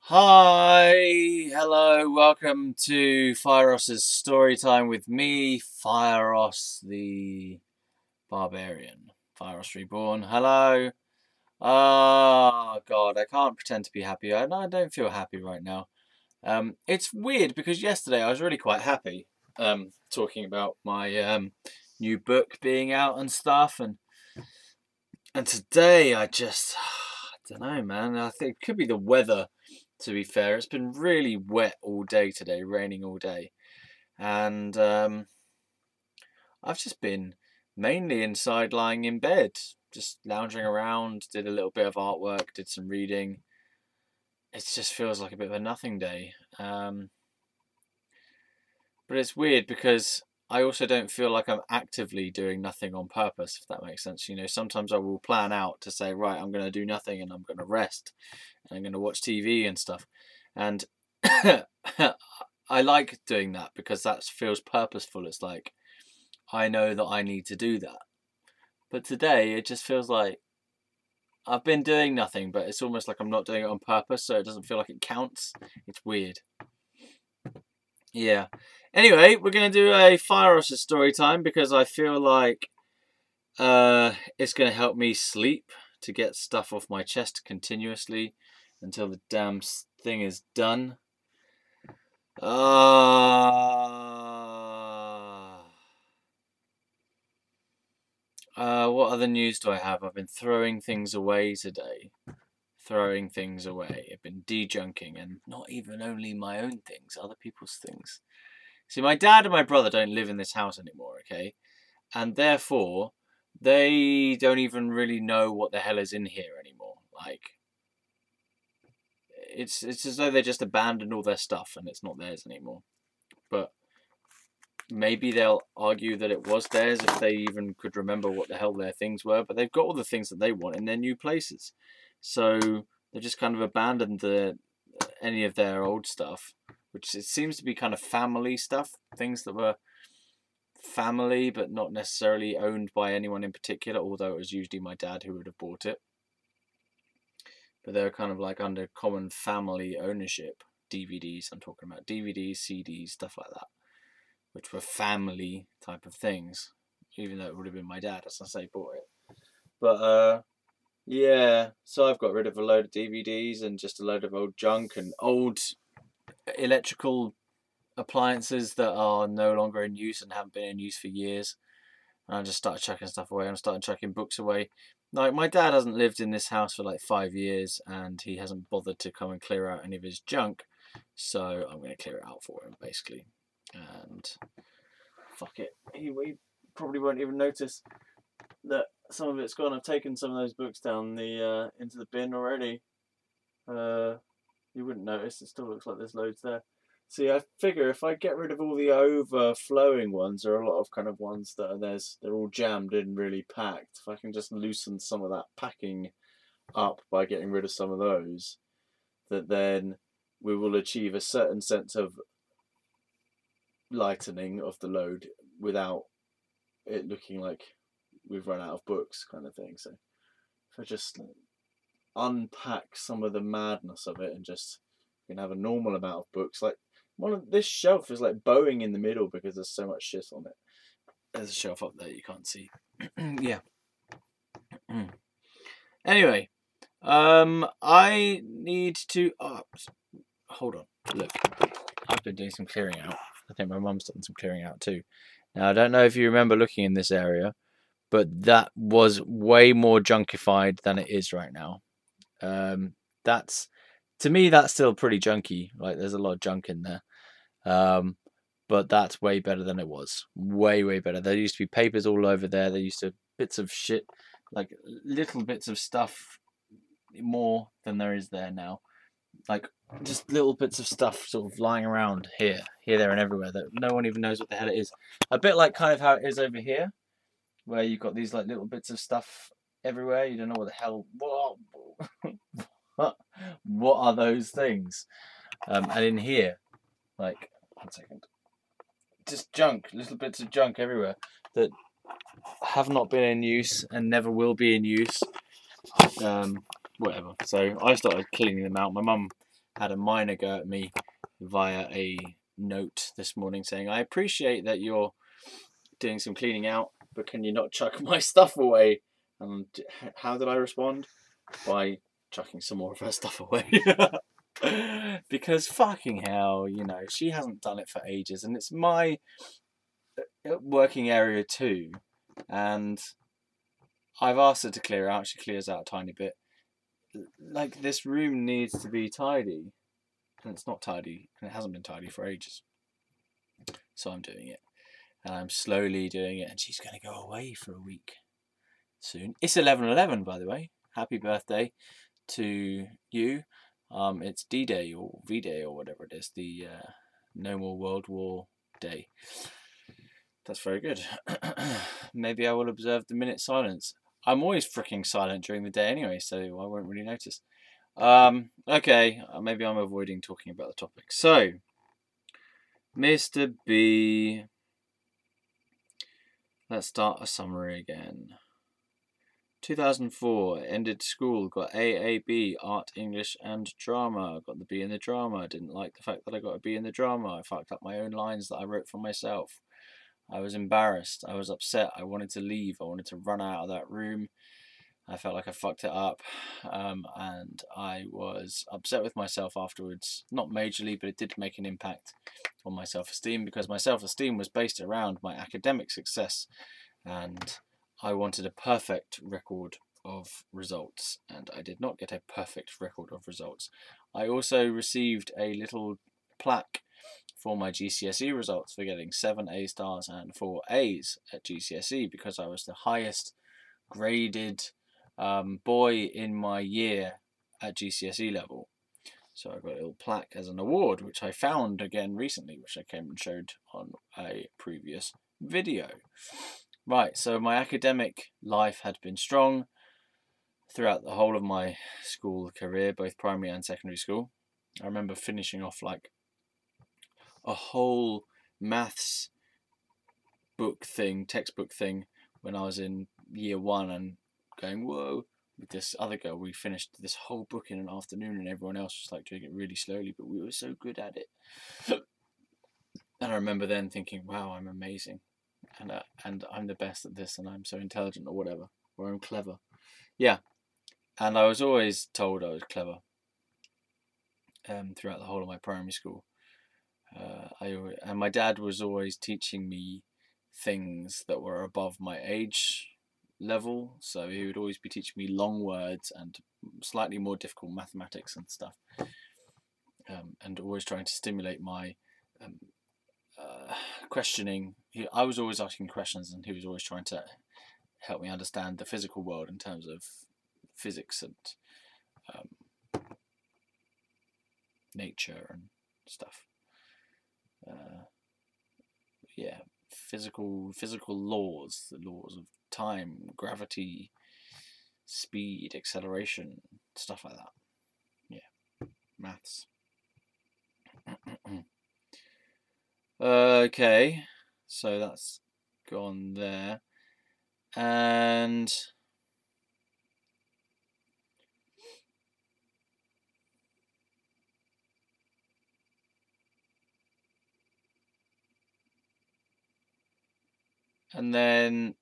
Hi, hello, welcome to Fieros' story time with me, Fieros the Barbarian. Fieros Reborn, hello. God, I can't pretend to be happy. I don't feel happy right now. It's weird because yesterday I was really quite happy, talking about my new book being out and stuff, and today I just, I don't know, man. I think it could be the weather. To be fair, it's been really wet all day today, raining all day, and I've just been mainly inside, lying in bed, just lounging around. Did a little bit of artwork, did some reading. It just feels like a bit of a nothing day, but it's weird because I also don't feel like I'm actively doing nothing on purpose, if that makes sense. You know, sometimes I will plan out to say, right, I'm going to do nothing and I'm going to rest and I'm going to watch TV and stuff. And I like doing that because that feels purposeful. It's like, I know that I need to do that. But today, it just feels like I've been doing nothing, but it's almost like I'm not doing it on purpose, so it doesn't feel like it counts. It's weird. Yeah. Anyway, we're going to do a Fieros story time because I feel like it's going to help me sleep, to get stuff off my chest continuously until the damn thing is done. What other news do I have? I've been throwing things away today. Throwing things away. I've been de-junking, and not even only my own things, other people's things. See, my dad and my brother don't live in this house anymore, okay? And therefore, they don't even really know what the hell is in here anymore. Like, it's as though they just abandoned all their stuff and it's not theirs anymore. But maybe they'll argue that it was theirs if they even could remember what the hell their things were. But they've got all the things that they want in their new places. So they've just kind of abandoned any of their old stuff, which it seems to be kind of family stuff, things that were family but not necessarily owned by anyone in particular, although it was usually my dad who would have bought it. But they're kind of like under common family ownership. DVDs, I'm talking about DVDs, CDs, stuff like that, which were family type of things, even though it would have been my dad, as I say, bought it. But yeah, so I've got rid of a load of DVDs and just a load of old junk and old electrical appliances that are no longer in use and haven't been in use for years. And I just started chucking stuff away. I'm starting chucking books away. Like, my dad hasn't lived in this house for like 5 years, and he hasn't bothered to come and clear out any of his junk. So I'm going to clear it out for him, basically. And fuck it. He probably won't even notice that some of it's gone. I've taken some of those books down the into the bin already. You wouldn't notice. It still looks like there's loads there. See, I figure if I get rid of all the overflowing ones, there are a lot of kind of ones that are they're all jammed in, really packed. If I can just loosen some of that packing up by getting rid of some of those, that then we will achieve a certain sense of lightening of the load without it looking like we've run out of books, kind of thing. So if I just unpack some of the madness of it and just can have a normal amount of books, like this shelf is like bowing in the middle because there's so much shit on it. There's a shelf up there you can't see. Yeah. Anyway, I need to. Hold on. Look, I've been doing some clearing out. I think my mum's done some clearing out too. Now I don't know if you remember looking in this area, but that was way more junkified than it is right now. That's, to me, that's still pretty junky. Like, there's a lot of junk in there. But that's way better than it was. Way, way better. There used to be papers all over there. There used to bits of shit, like little bits of stuff, more than there is there now. Like, just little bits of stuff sort of lying around here, there, and everywhere that no one even knows what the hell it is. A bit like kind of how it is over here, where you've got these like little bits of stuff everywhere. You don't know what the hell. What are those things? And in here, like, 1 second, just junk, little bits of junk everywhere that have not been in use and never will be in use. Whatever. So I started cleaning them out. My mum had a minor go at me via a note this morning saying, I appreciate that you're doing some cleaning out, but can you not chuck my stuff away? And how did I respond? By chucking some more of her stuff away. Because fucking hell, you know, she hasn't done it for ages, and it's my working area too, and I've asked her to clear out. She clears out a tiny bit. Like, this room needs to be tidy, and it's not tidy, and it hasn't been tidy for ages. So I'm doing it, and I'm slowly doing it, and she's going to go away for a week soon. It's 11/11, by the way. Happy birthday to you. It's D-Day or V-Day or whatever it is, the No More World War Day. That's very good. Maybe I will observe the minute silence. I'm always freaking silent during the day anyway, so I won't really notice. Okay, maybe I'm avoiding talking about the topic. So, Mr. B. Let's start a summary again. 2004, ended school, got AAB, art, English and drama. Got the B in the drama. Didn't like the fact that I got a B in the drama. I fucked up my own lines that I wrote for myself. I was embarrassed. I was upset. I wanted to leave. I wanted to run out of that room. I felt like I fucked it up. And I was upset with myself afterwards. Not majorly, but it did make an impact on my self-esteem, because my self-esteem was based around my academic success, and I wanted a perfect record of results, and I did not get a perfect record of results. I also received a little plaque for my GCSE results for getting 7 A stars and 4 A's at GCSE, because I was the highest graded boy in my year at GCSE level. So I got a little plaque as an award, which I found again recently, which I came and showed on a previous video. Right, so my academic life had been strong throughout the whole of my school career, both primary and secondary school. I remember finishing off like a whole maths textbook thing, when I was in year 1, and going, whoa, with this other girl. We finished this whole book in an afternoon, and everyone else was like doing it really slowly, but we were so good at it. And I remember then thinking, wow, I'm amazing. And I'm the best at this, and I'm so intelligent, or whatever, or I'm clever. Yeah, and I was always told I was clever throughout the whole of my primary school. And my dad was always teaching me things that were above my age level, so he would always be teaching me long words and slightly more difficult mathematics and stuff, and always trying to stimulate my questioning. I was always asking questions, and he was always trying to help me understand the physical world in terms of physics and nature and stuff. Yeah, physical laws, the laws of time, gravity, speed, acceleration, stuff like that. Yeah, maths. Okay, so that's gone there, and then,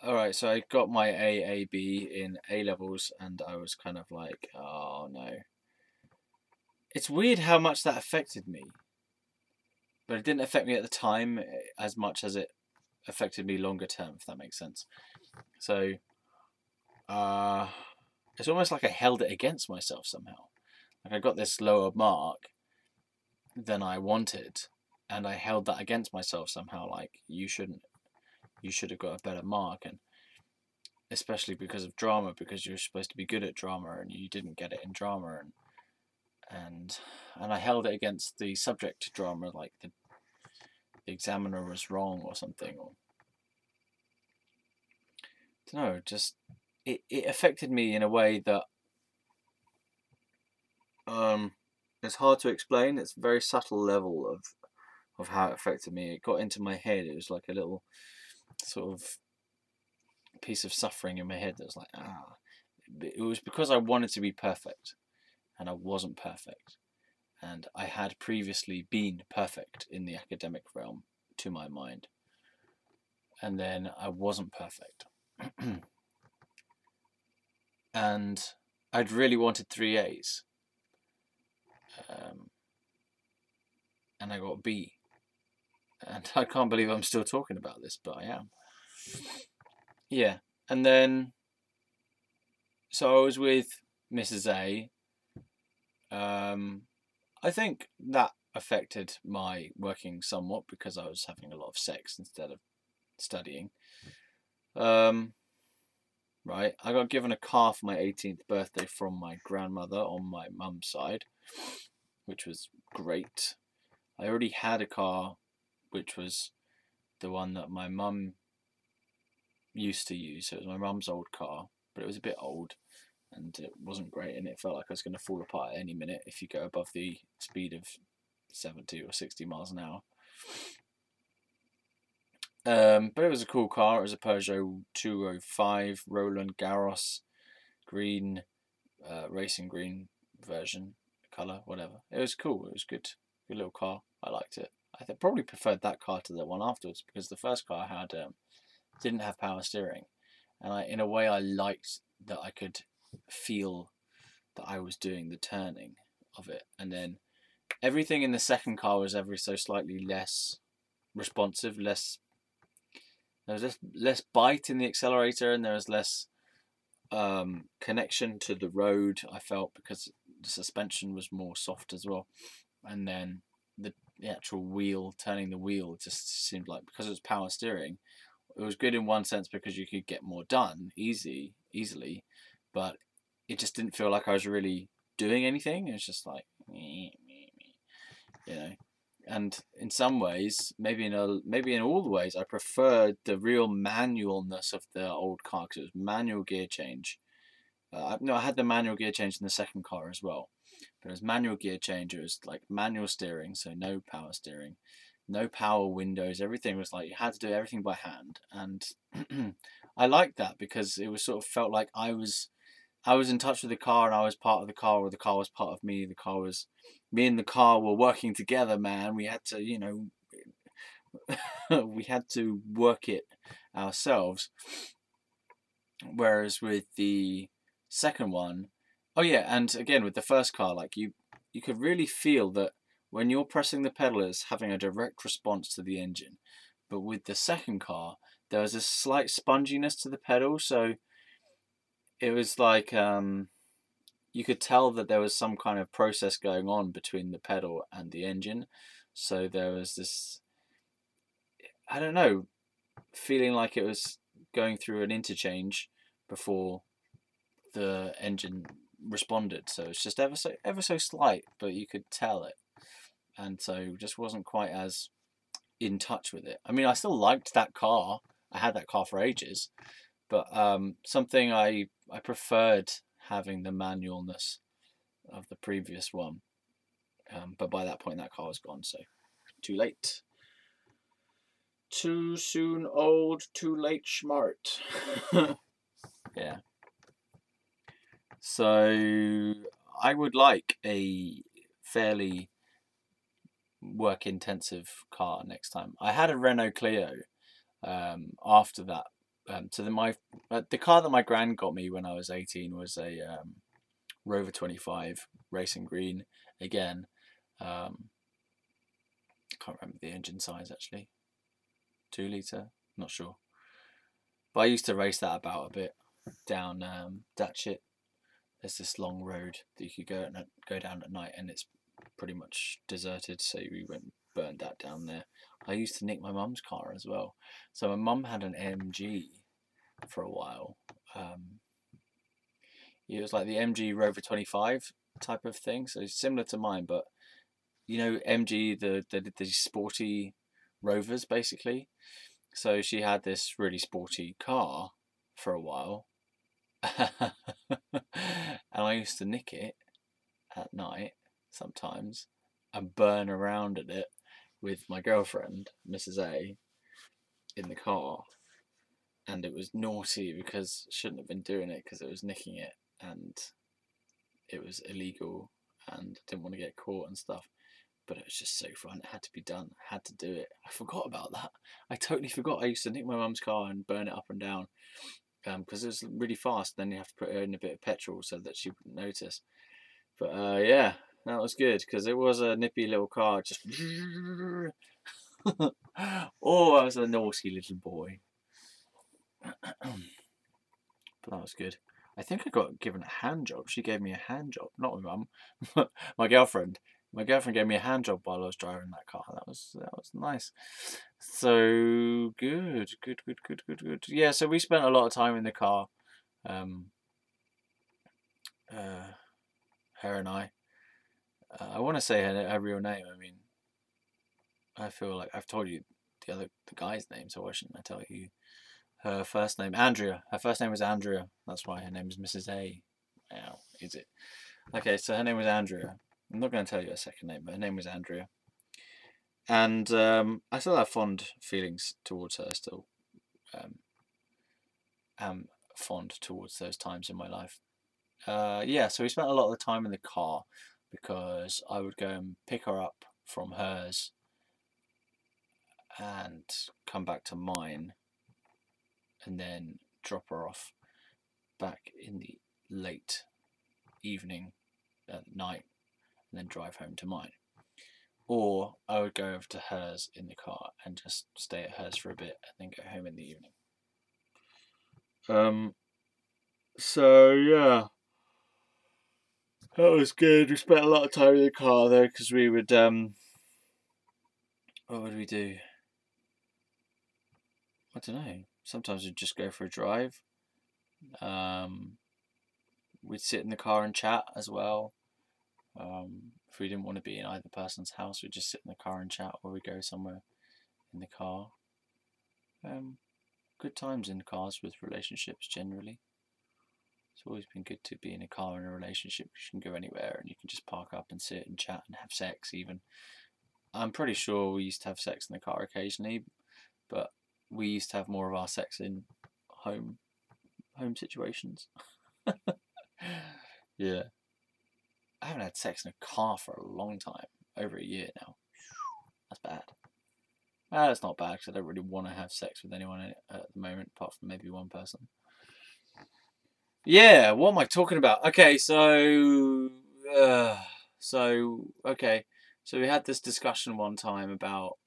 alright, so I got my AAB in A levels, and I was kind of like, oh no. It's weird how much that affected me, but it didn't affect me at the time as much as it affected me longer term, if that makes sense. So it's almost like I held it against myself somehow. Like, I got this lower mark than I wanted, and I held that against myself somehow, like, you should have got a better mark, and especially because of drama, because you're supposed to be good at drama and you didn't get it in drama, and I held it against the subject drama, like the examiner was wrong or something, or I don't know, just it affected me in a way that it's hard to explain. It's a very subtle level of how it affected me. It got into my head. It was like a little sort of piece of suffering in my head that was like, it was because I wanted to be perfect, and I wasn't perfect. And I had previously been perfect in the academic realm, to my mind. And then I wasn't perfect. And I'd really wanted 3 A's. And I got B. And I can't believe I'm still talking about this, but I am. Yeah. And then, so I was with Mrs. A. I think that affected my working somewhat because I was having a lot of sex instead of studying. Right, I got given a car for my 18th birthday from my grandmother on my mum's side, which was great. I already had a car, which was the one that my mum used to use. So it was my mum's old car, but it was a bit old and it wasn't great, and it felt like I was going to fall apart at any minute if you go above the speed of 70 or 60 miles an hour. But it was a cool car. It was a Peugeot 205 Roland Garros green, racing green version, colour, whatever. It was cool. It was good little car. I liked it. I probably preferred that car to the one afterwards because the first car I had didn't have power steering, and in a way I liked that I could feel that I was doing the turning of it, and then everything in the second car was ever so slightly less responsive, there was less bite in the accelerator, and there was less connection to the road, I felt, because the suspension was more soft as well, and then the actual wheel, turning the wheel, just seemed like, because it was power steering, it was good in one sense because you could get more done easily, but it just didn't feel like I was really doing anything. It was just like, you know. And in some ways, maybe in all the ways, I preferred the real manualness of the old car because it was manual gear change. No, I had the manual gear change in the second car as well, but it was manual gear change. It was like manual steering, so no power steering, no power windows. Everything was like you had to do everything by hand, and I liked that because it was sort of felt like I was in touch with the car, and I was part of the car, or the car was part of me. Me and the car were working together, man. We had to, we had to work it ourselves. Whereas with the second one, oh yeah, and again with the first car, like you could really feel that when you're pressing the pedal, it's having a direct response to the engine. But with the second car, there was a slight sponginess to the pedal, so it was like you could tell that there was some kind of process going on between the pedal and the engine. So there was this, I don't know, feeling like it was going through an interchange before the engine responded. So it's just ever so slight, but you could tell it. And so just wasn't quite as in touch with it. I mean, I still liked that car. I had that car for ages, but something I preferred having the manualness of the previous one. But by that point, that car was gone, so too late. Too soon old, too late smart. Yeah. So I would like a fairly work-intensive car next time. I had a Renault Clio after that. The car that my gran got me when I was 18 was a Rover 25 racing green. Again, I can't remember the engine size actually. 2 litre, not sure. But I used to race that about a bit down Datchet. There's this long road that you could go down at night, and it's pretty much deserted, so we went and burned that down there. I used to nick my mum's car as well. So my mum had an MG for a while. It was like the MG Rover 25 type of thing, so similar to mine, but MG, the sporty Rovers basically. So she had this really sporty car for a while, and I used to nick it at night sometimes and burn around at it with my girlfriend, Mrs. A, in the car. And it was naughty because I shouldn't have been doing it because it was nicking it, and it was illegal and didn't want to get caught and stuff. But it was just so fun. It had to be done. I had to do it. I forgot about that. I totally forgot. I used to nick my mum's car and burn it up and down because it was really fast. Then you have to put in a bit of petrol so that she wouldn't notice. But yeah, that was good because it was a nippy little car. Just oh, I was a naughty little boy. But that was good. I think I got given a hand job. She gave me a hand job, not my mum, my girlfriend. My girlfriend gave me a hand job while I was driving that car. That was nice. So good. Yeah, so we spent a lot of time in the car. Her and I. I want to say her real name. I mean, I feel like I've told you the guy's name, so why shouldn't I tell you her first name? Andrea. Her first name was Andrea. That's why her name is Mrs. A. Now, is it? Okay, so her name was Andrea. I'm not going to tell you her second name, but her name was Andrea. And I still have fond feelings towards her. I still am fond towards those times in my life. Yeah, so we spent a lot of the time in the car because I would go and pick her up from hers and come back to mine and then drop her off back in the late evening at night and then drive home to mine. Or I would go over to hers in the car and just stay at hers for a bit and then go home in the evening. So yeah, that was good. We spent a lot of time in the car though because we would what would we do? I don't know. Sometimes we'd just go for a drive. We'd sit in the car and chat as well. If we didn't want to be in either person's house, we'd just sit in the car and chat, or we'd go somewhere in the car. Good times in cars with relationships generally. It's always been good to be in a car in a relationship. You can go anywhere and you can just park up and sit and chat and have sex even. I'm pretty sure we used to have sex in the car occasionally, but we used to have more of our sex in home situations. Yeah. I haven't had sex in a car for a long time, over a year now. That's bad. That's not bad because I don't really want to have sex with anyone at the moment, apart from maybe one person. Yeah, what am I talking about? Okay, so we had this discussion one time about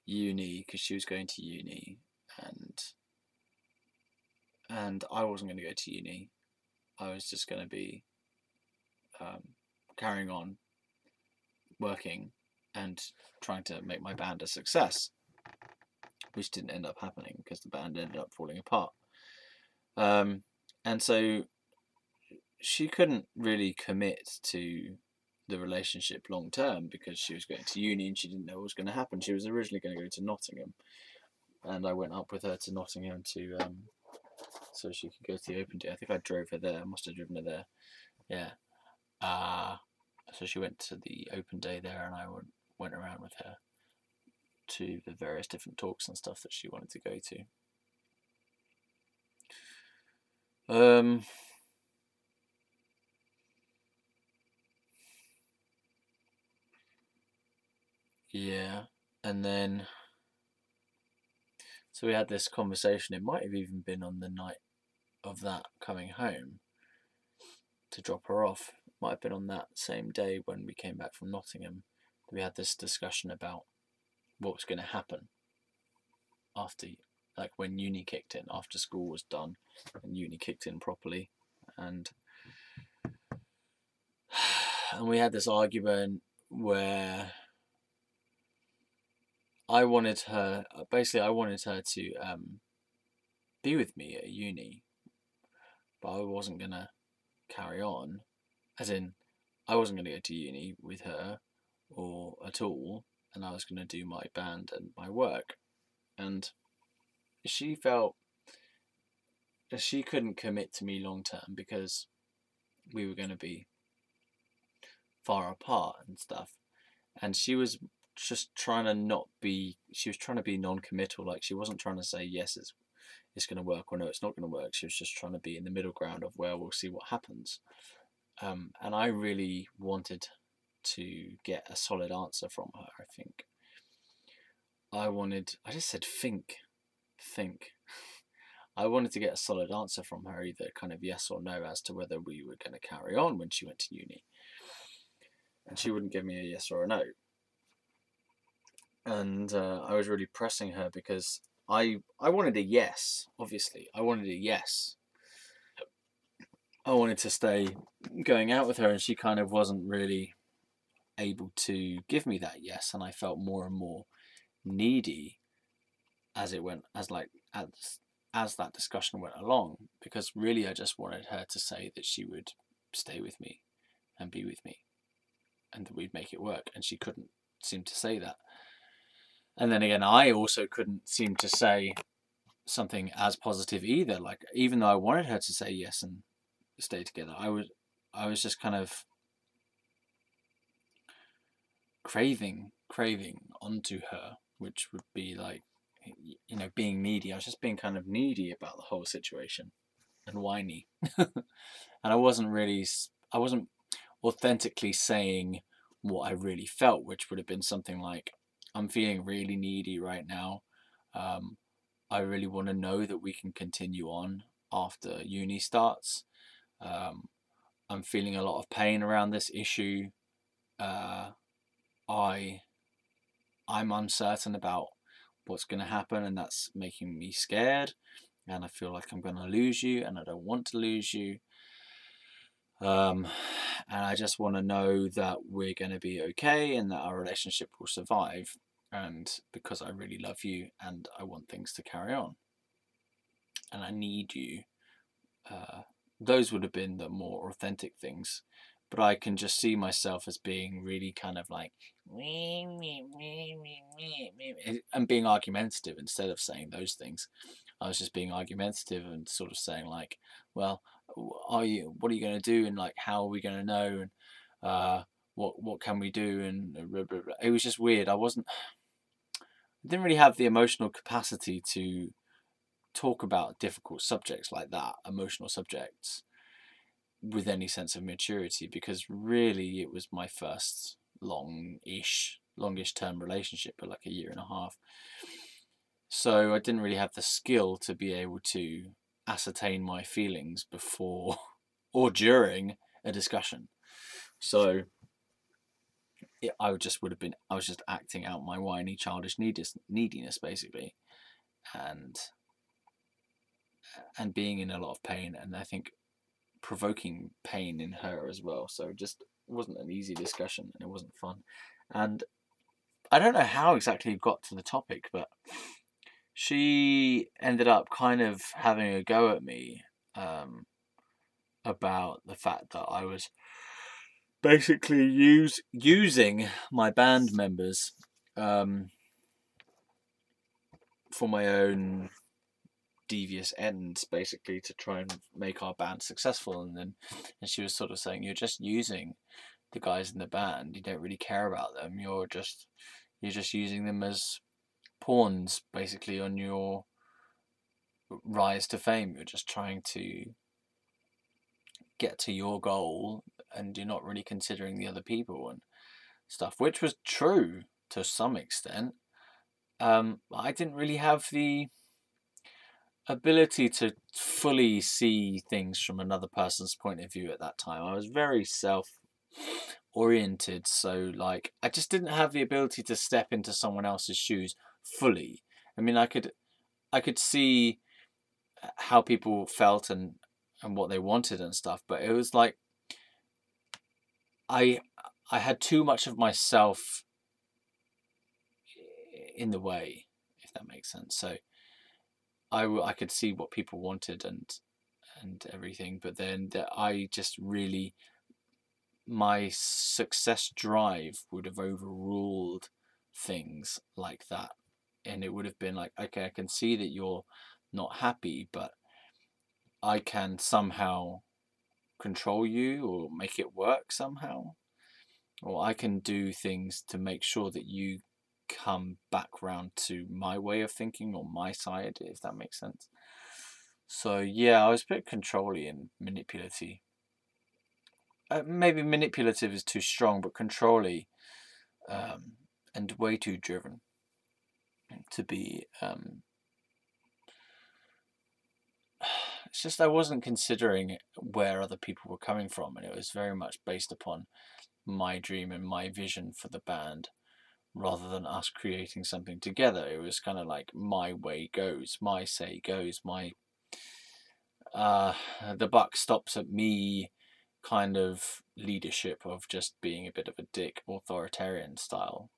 uni because she was going to uni, and I wasn't going to go to uni. I was just going to be carrying on working and trying to make my band a success, which didn't end up happening because the band ended up falling apart. And so she couldn't really commit to the relationship long term because she was going to uni and she didn't know what was going to happen. She was originally going to go to Nottingham, and I went up with her to Nottingham to so she could go to the open day. I think I drove her there. I must have driven her there. Yeah. So she went to the open day there, and I went around with her to the various different talks and stuff that she wanted to go to. Yeah, and then so we had this conversation. It might have even been on the night of that coming home to drop her off. It might have been on that same day when we came back from Nottingham. We had this discussion about what was going to happen after, like when uni kicked in, after school was done and uni kicked in properly, and we had this argument where I wanted her to be with me at uni, but I wasn't gonna carry on, as in I wasn't gonna go to uni with her or at all, and I was gonna do my band and my work. And she felt that she couldn't commit to me long term because we were going to be far apart and stuff, and she was just trying to be non-committal. Like, she wasn't trying to say yes, it's going to work, or no, it's not going to work. She was just trying to be in the middle ground of, well, we'll see what happens. And I really wanted to get a solid answer from her. I think I just said think. I wanted to get a solid answer from her, either kind of yes or no, as to whether we were going to carry on when she went to uni. And she wouldn't give me a yes or a no. And I was really pressing her because I wanted a yes, obviously. I wanted a yes. I wanted to stay going out with her, and she kind of wasn't really able to give me that yes, and I felt more and more needy as it went, as that discussion went along, because really I just wanted her to say that she would stay with me and be with me and that we'd make it work, and she couldn't seem to say that. And then again, I also couldn't seem to say something as positive either. Like, even though I wanted her to say yes and stay together, I was just kind of craving onto her, which would be like, being needy. I was just being kind of needy about the whole situation and whiny. And I wasn't authentically saying what I really felt, which would have been something like, I'm feeling really needy right now. I really want to know that we can continue on after uni starts. I'm feeling a lot of pain around this issue. I'm uncertain about what's going to happen, and that's making me scared. And I feel like I'm going to lose you, and I don't want to lose you. And I just want to know that we're going to be okay and that our relationship will survive. And because I really love you and I want things to carry on. And I need you. Those would have been the more authentic things. But I can just see myself as being really kind of like, and being argumentative instead of saying those things. I was just being argumentative and sort of saying like, well, what are you going to do, and like, how are we going to know, and what can we do, and blah, blah, blah. It was just weird. I didn't really have the emotional capacity to talk about difficult subjects like that, emotional subjects, with any sense of maturity, because really it was my first longish term relationship, but like a year and a half. So I didn't really have the skill to be able to ascertain my feelings before or during a discussion. So I was just acting out my whiny childish neediness basically, and being in a lot of pain, and I think provoking pain in her as well. So it just wasn't an easy discussion, and it wasn't fun. And I don't know how exactly it got to the topic, but she ended up kind of having a go at me about the fact that I was basically using my band members for my own devious ends, basically, to try and make our band successful. And she was sort of saying, you're just using the guys in the band, you don't really care about them, you're just using them as pawns basically on your rise to fame. You're just trying to get to your goal, and you're not really considering the other people and stuff, which was true to some extent. I didn't really have the ability to fully see things from another person's point of view at that time. I was very self-oriented, so like I just didn't have the ability to step into someone else's shoes fully. I mean, I could see how people felt and what they wanted and stuff, but it was like I had too much of myself in the way, if that makes sense. So I could see what people wanted and everything, but then I just really, my success drive would have overruled things like that, and it would have been like, okay, I can see that you're not happy, but I can somehow control you or make it work somehow, or I can do things to make sure that you come back round to my way of thinking or my side, if that makes sense. So yeah, I was a bit controlling and manipulative. maybe manipulative is too strong, but controlly, and way too driven to be. It's just I wasn't considering where other people were coming from, and it was very much based upon my dream and my vision for the band rather than us creating something together. It was kind of like my way goes, my say goes, my the buck stops at me kind of leadership of just being a bit of a dick, authoritarian style.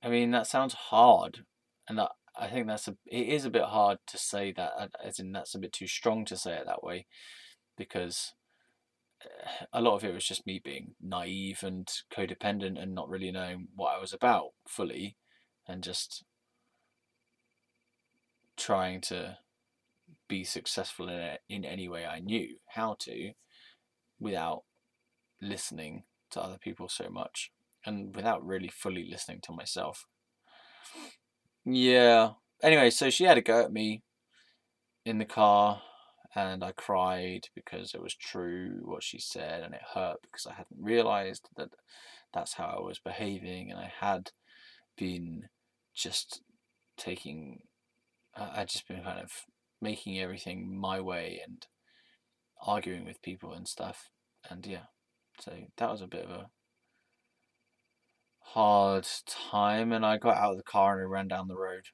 I mean, that sounds hard, and I think it is a bit hard to say that, as in that's a bit too strong to say it that way, because a lot of it was just me being naive and codependent and not really knowing what I was about fully, and just trying to be successful in it in any way I knew how to, without listening to other people so much and without really fully listening to myself. Yeah. Anyway, so she had a go at me in the car, and I cried because it was true what she said, and it hurt because I hadn't realized that that's how I was behaving, and I had been just taking, I'd just been kind of making everything my way and arguing with people and stuff, and yeah, so that was a bit of a hard time, and I got out of the car and I ran down the road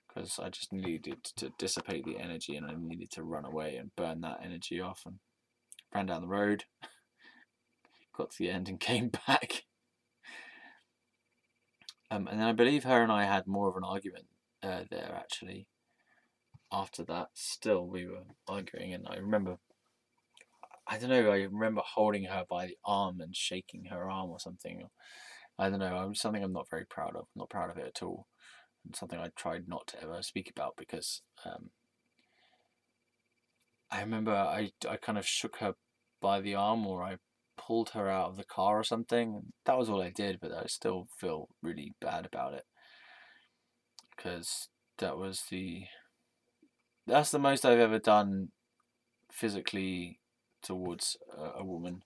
because I just needed to dissipate the energy, and I needed to run away and burn that energy off, and ran down the road, got to the end and came back. And then I believe her and I had more of an argument there actually. After that, still we were arguing, and I remember, I don't know, I remember holding her by the arm and shaking her arm or something. I don't know, something I'm not very proud of, not proud of it at all. And something I tried not to ever speak about because I remember I kind of shook her by the arm, or I pulled her out of the car or something. That was all I did, but I still feel really bad about it because that's the most I've ever done physically towards a woman.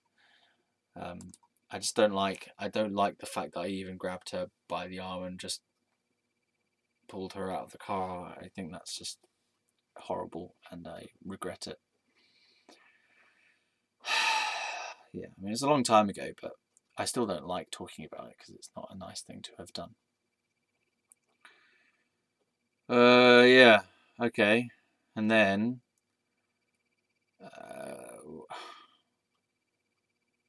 I just don't like the fact that I even grabbed her by the arm and just pulled her out of the car. I think that's just horrible, and I regret it. Yeah, I mean, it's a long time ago, but I still don't like talking about it because it's not a nice thing to have done. Yeah, okay. And then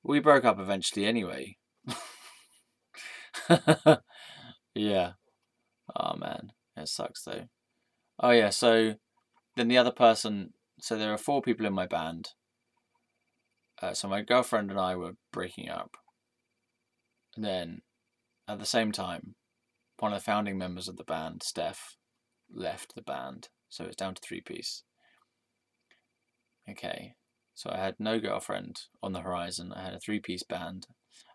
we broke up eventually anyway. Yeah. Oh man, it sucks though. Oh yeah, so then the other person, so there are 4 people in my band. So my girlfriend and I were breaking up. And then at the same time, one of the founding members of the band, Steph, left the band. So it's down to 3-piece. Okay, so I had no girlfriend on the horizon. I had a 3-piece band.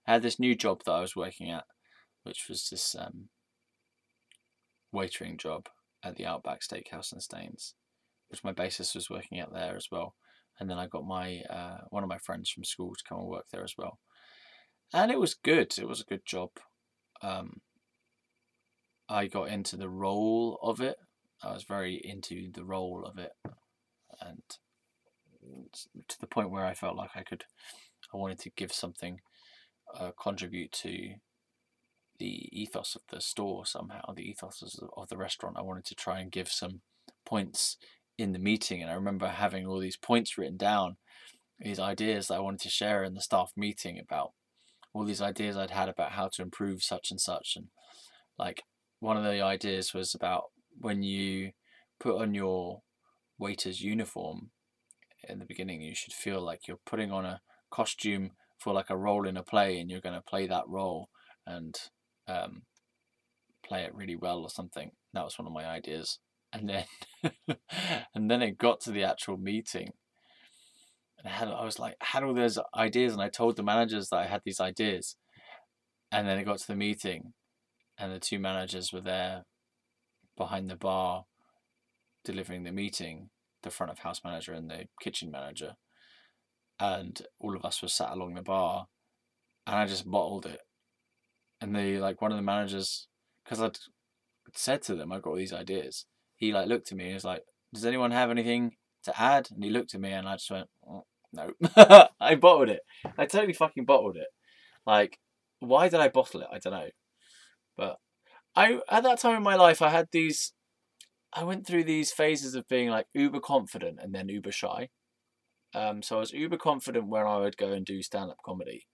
I had this new job that I was working at, which was this waitering job at the Outback Steakhouse in Staines, which my bassist was working at there as well. And then I got my one of my friends from school to come and work there as well. And it was good. It was a good job. I got into the role of it. I was very into the role of it, and to the point where I felt like I wanted to give something, contribute to the ethos of the store somehow, the ethos of the restaurant. I wanted to try and give some points in the meeting, and I remember having all these points written down, these ideas that I wanted to share in the staff meeting about all these ideas I'd had about how to improve such and such. And like one of the ideas was about when you put on your waiter's uniform in the beginning, you should feel like you're putting on a costume for like a role in a play, and you're going to play that role and play it really well or something. That was one of my ideas. And then and then it got to the actual meeting, and I had all those ideas, and I told the managers that I had these ideas. And then it got to the meeting, and the 2 managers were there behind the bar delivering the meeting, the front of house manager and the kitchen manager. and all of us were sat along the bar, and I just bottled it. And they, like, one of the managers, because I'd said to them, I've got all these ideas. He, like, looked at me and was like, does anyone have anything to add? And he looked at me and I just went, oh, no. I bottled it. I totally fucking bottled it. Like, why did I bottle it? I don't know. But at that time in my life, I went through these phases of being, like, uber confident and then uber shy. So I was uber confident when I would go and do stand-up comedy.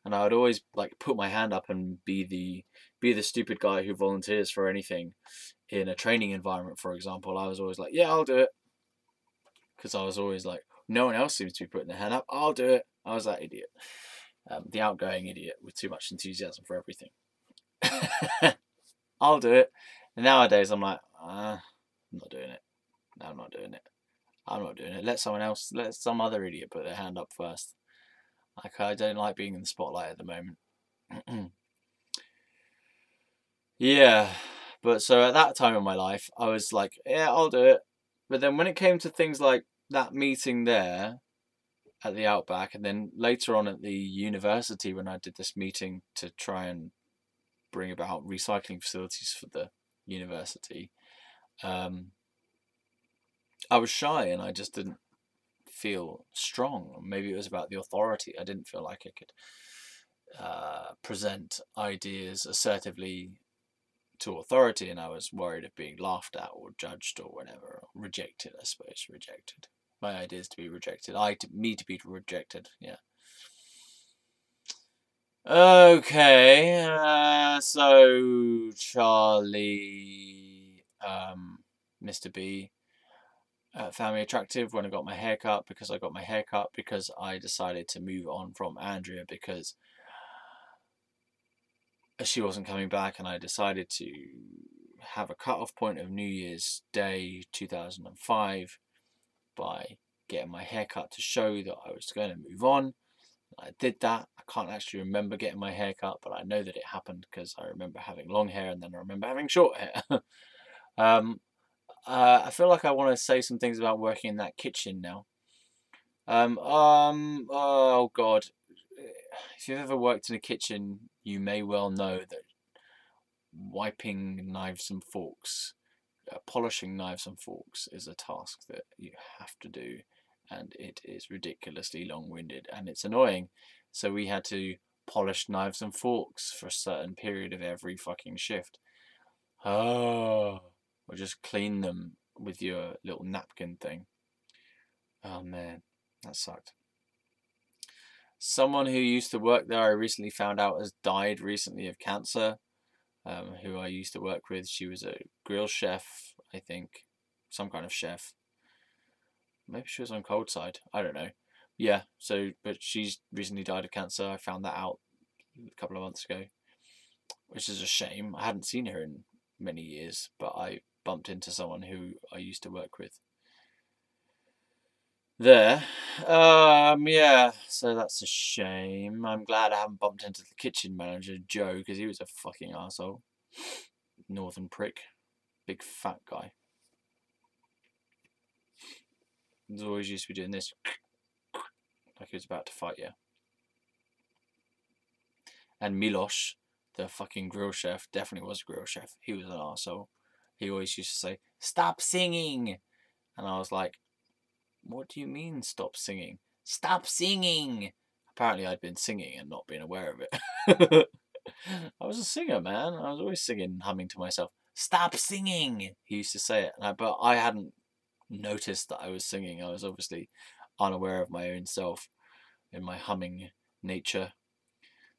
And I would always, like, put my hand up and be the stupid guy who volunteers for anything in a training environment, for example. I was always like, yeah, I'll do it. Because I was always like, no one else seems to be putting their hand up. I'll do it. I was that idiot. The outgoing idiot with too much enthusiasm for everything. I'll do it. And nowadays I'm like, I'm not doing it. No, I'm not doing it. I'm not doing it. Let some other idiot put their hand up first. Like, I don't like being in the spotlight at the moment. Yeah, but so at that time in my life, I was like, yeah, I'll do it. But then when it came to things like that meeting there at the Outback, and then later on at the university when I did this meeting to try and bring about recycling facilities for the university, I was shy and I just didn't feel strong. Maybe it was about the authority. I didn't feel like I could present ideas assertively to authority, and I was worried of being laughed at or judged or whatever, or rejected. I suppose rejected. My ideas to be rejected. Me to be rejected. Yeah. Okay. So Charlie, Mr. B, found me attractive when I got my hair cut, because I got my hair cut because I decided to move on from Andrea because she wasn't coming back, and I decided to have a cut-off point of New Year's Day 2005 by getting my hair cut to show that I was going to move on. I did that. I can't actually remember getting my hair cut, but I know that it happened because I remember having long hair and then I remember having short hair. I feel like I want to say some things about working in that kitchen now. Oh God. If you've ever worked in a kitchen, you may well know that wiping knives and forks, polishing knives and forks is a task that you have to do, and it is ridiculously long-winded and it's annoying. So we had to polish knives and forks for a certain period of every fucking shift. Oh, or just clean them with your little napkin thing. Oh man, that sucked. Someone who used to work there, I recently found out, has died recently of cancer. Who I used to work with. She was a grill chef, I think. Some kind of chef. Maybe she was on cold side. I don't know. Yeah, so, but she's recently died of cancer. I found that out a couple of months ago, which is a shame. I hadn't seen her in many years, but I bumped into someone who I used to work with there. Yeah, so that's a shame. I'm glad I haven't bumped into the kitchen manager, Joe, because he was a fucking arsehole. Northern prick. Big fat guy. He's always used to be doing this. Like he was about to fight you. And Milosh, the fucking grill chef, definitely was a grill chef. He was an arsehole. He always used to say, "Stop singing!" And I was like, what do you mean stop singing? Stop singing! Apparently I'd been singing and not been aware of it. I was a singer, man. I was always singing, humming to myself. Stop singing! He used to say it. But I hadn't noticed that I was singing. I was obviously unaware of my own self in my humming nature.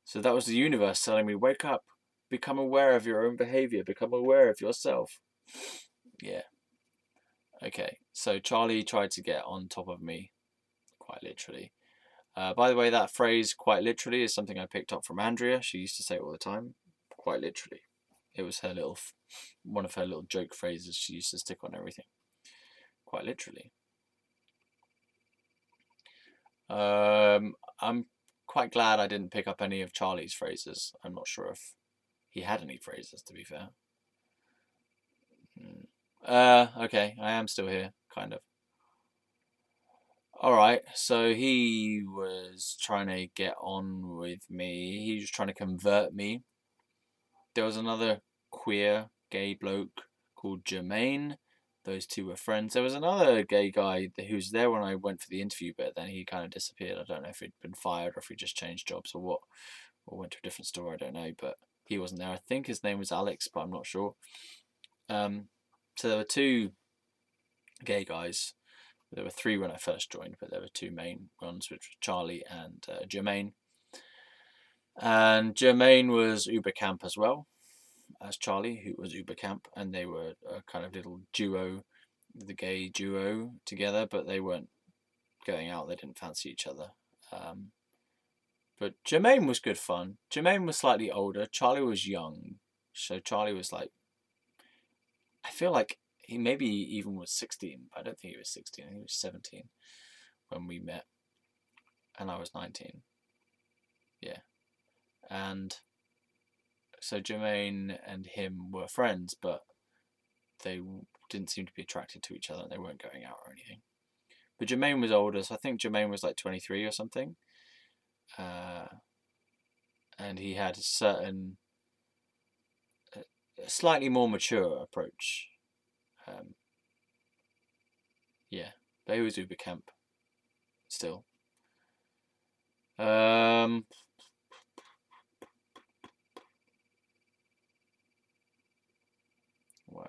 So that was the universe telling me, wake up. Become aware of your own behaviour. Become aware of yourself. Yeah. Okay, so Charlie tried to get on top of me, quite literally. By the way, that phrase, quite literally, is something I picked up from Andrea. She used to say it all the time, quite literally. It was her one of her little joke phrases she used to stick on everything. Quite literally. I'm quite glad I didn't pick up any of Charlie's phrases. I'm not sure if he had any phrases, to be fair. Okay, I am still here, kind of. Alright, so he was trying to get on with me. He was trying to convert me. There was another queer gay bloke called Jermaine. Those two were friends. There was another gay guy who was there when I went for the interview, but then he kind of disappeared. I don't know if he'd been fired or if he just changed jobs or what, or went to a different store. I don't know, but he wasn't there. I think his name was Alex, but I'm not sure. So there were two gay guys. There were three when I first joined, but there were two main ones, which were Charlie and Jermaine. And Jermaine was Uber Camp as well as Charlie, who was Uber Camp, and they were a kind of little duo, the gay duo together, but they weren't going out. They didn't fancy each other. But Jermaine was good fun. Jermaine was slightly older. Charlie was young. So Charlie was like, I feel like he maybe even was 16, but I don't think he was 16. I think he was 17 when we met. And I was 19. Yeah. And so Jermaine and him were friends, but they didn't seem to be attracted to each other. They weren't going out or anything. But Jermaine was older, so I think Jermaine was like 23 or something. And he had a certain, slightly more mature approach. Yeah, but he was Uber Camp still. What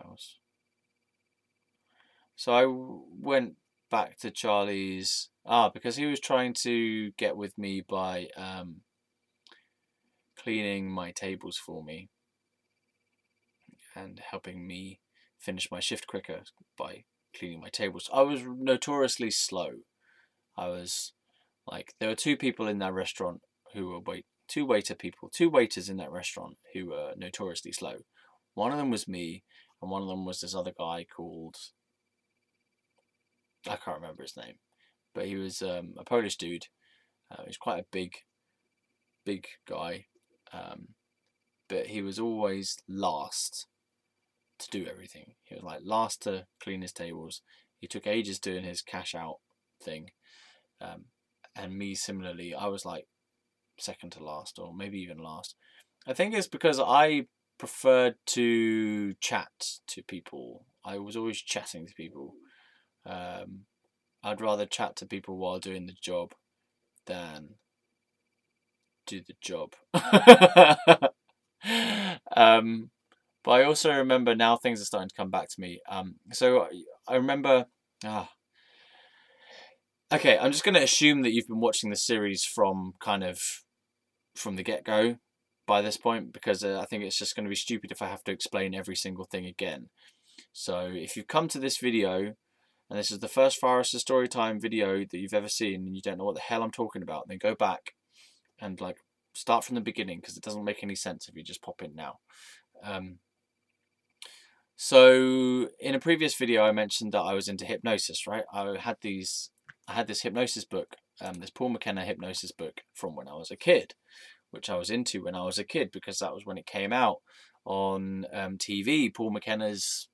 else? So I went back to Charlie's because he was trying to get with me by cleaning my tables for me and helping me finish my shift quicker by cleaning my tables. I was notoriously slow. I was like, there were two people in that restaurant who were two waiters in that restaurant who were notoriously slow. One of them was me, and one of them was this other guy called, I can't remember his name, but he was a Polish dude. He was quite a big guy, but he was always last to do everything. He was like last to clean his tables. He took ages doing his cash out thing, and me similarly. I was like second to last, or maybe even last. I think it's because I preferred to chat to people. I was always chatting to people. I'd rather chat to people while doing the job than do the job. But I also remember now things are starting to come back to me. So I remember. Okay, I'm just going to assume that you've been watching the series from the get-go by this point, because I think it's just going to be stupid if I have to explain every single thing again. So if you've come to this video, and this is the first Fieros Storytime video that you've ever seen, and you don't know what the hell I'm talking about, then go back and like start from the beginning, because it doesn't make any sense if you just pop in now. So in a previous video, I mentioned that I was into hypnosis, right? I had this hypnosis book, this Paul McKenna hypnosis book from when I was a kid, which I was into when I was a kid, because that was when it came out on TV. Paul McKenna's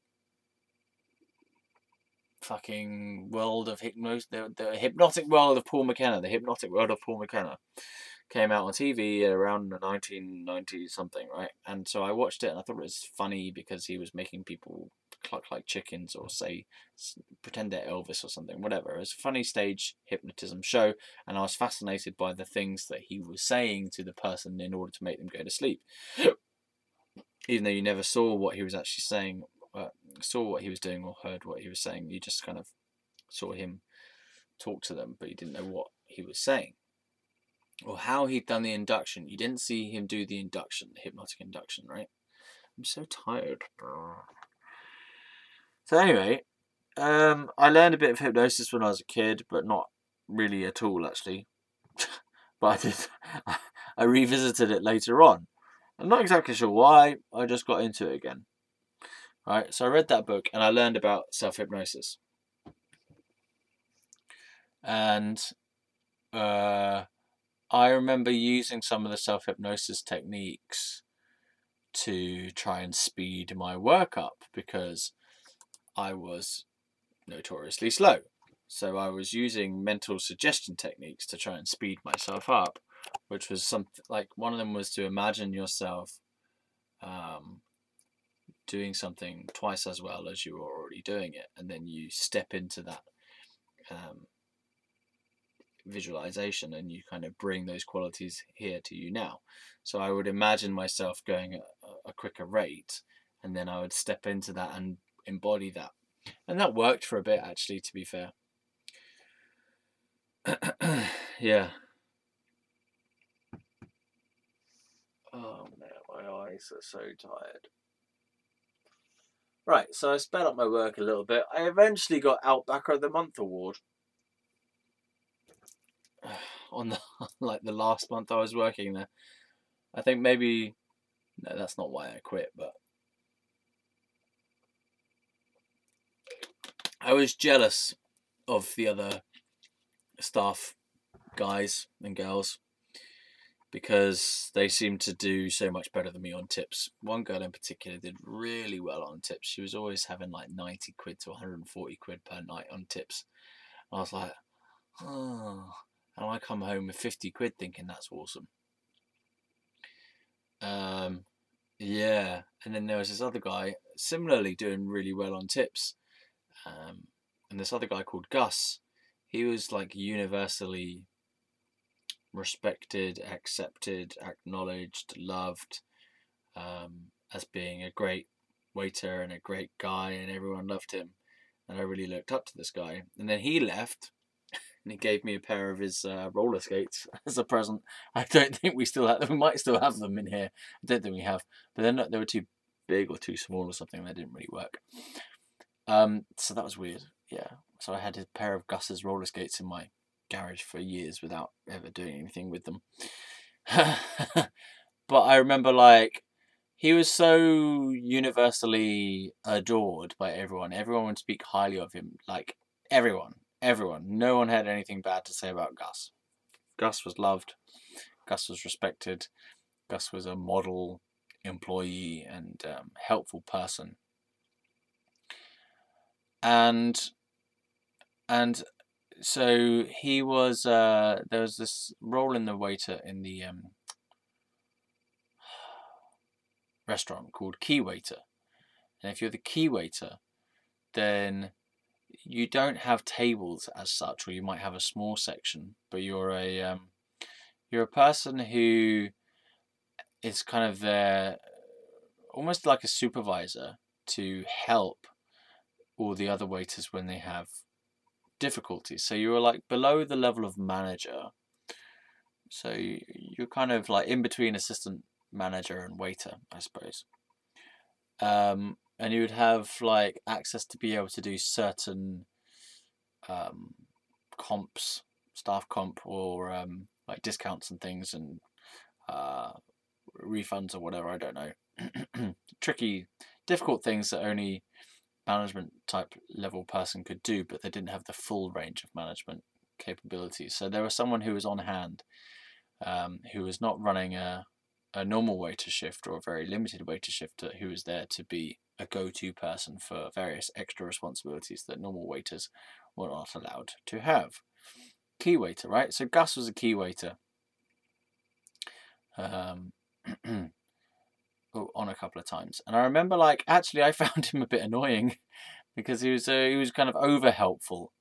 fucking world of hypnosis, the hypnotic world of Paul McKenna, the hypnotic world of Paul McKenna came out on TV around 1990 something, right? And so I watched it and I thought it was funny because he was making people cluck like chickens or pretend they're Elvis or something, whatever. It was a funny stage hypnotism show, and I was fascinated by the things that he was saying to the person in order to make them go to sleep. Even though you never saw what he was actually saying, saw what he was doing or heard what he was saying, you just kind of saw him talk to them, but you didn't know what he was saying or how he'd done the induction. You didn't see him do the induction, the hypnotic induction, right? I'm so tired. So anyway, I learned a bit of hypnosis when I was a kid, but not really at all, actually. But I revisited it later on. I'm not exactly sure why, I just got into it again. Right, so I read that book and I learned about self-hypnosis. And I remember using some of the self-hypnosis techniques to try and speed my work up, because I was notoriously slow. So I was using mental suggestion techniques to try and speed myself up, which was something like, one of them was to imagine yourself doing something twice as well as you were already doing it, and then you step into that visualization and you kind of bring those qualities here to you now. So I would imagine myself going at a quicker rate, and then I would step into that and embody that. And that worked for a bit, actually, to be fair. Yeah. Oh man, my eyes are so tired. Right, so I sped up my work a little bit. I eventually got Outbacker of the Month award on the like the last month I was working there. I think maybe, no, that's not why I quit, but I was jealous of the other staff guys and girls because they seemed to do so much better than me on tips. One girl in particular did really well on tips. She was always having like 90 quid to 140 quid per night on tips. And I was like, oh, and I come home with 50 quid thinking that's awesome. Yeah, and then there was this other guy similarly doing really well on tips. And this other guy called Gus, he was like universally respected, accepted, acknowledged, loved, as being a great waiter and a great guy, and everyone loved him. And I really looked up to this guy. And then he left, and he gave me a pair of his roller skates as a present. I don't think we still have them. We might still have them in here. I don't think we have. But they're not, they were too big or too small or something. They didn't really work. So that was weird. Yeah. So I had a pair of Gus's roller skates in my garage for years without ever doing anything with them. But I remember, like, he was so universally adored by everyone. Everyone would speak highly of him. Like, everyone. No one had anything bad to say about Gus. Gus was loved. Gus was respected. Gus was a model employee and helpful person. And so he was. There was this role in the waiter in the restaurant called key waiter, and if you're the key waiter, then you don't have tables as such, or you might have a small section, but you're a person who is kind of there, almost like a supervisor, to help all the other waiters when they have difficulties. So you're like below the level of manager. So you're kind of like in between assistant manager and waiter, I suppose. And you would have like access to be able to do certain comps, staff comp, or like discounts and things, and refunds or whatever. I don't know. Tricky, difficult things that only management type level person could do, but they didn't have the full range of management capabilities. So there was someone who was on hand, who was not running a normal waiter shift or a very limited waiter shift, who was there to be a go-to person for various extra responsibilities that normal waiters were not allowed to have. Key waiter, right? So Gus was a key waiter on a couple of times, and I remember, like, actually I found him a bit annoying because he was kind of over helpful.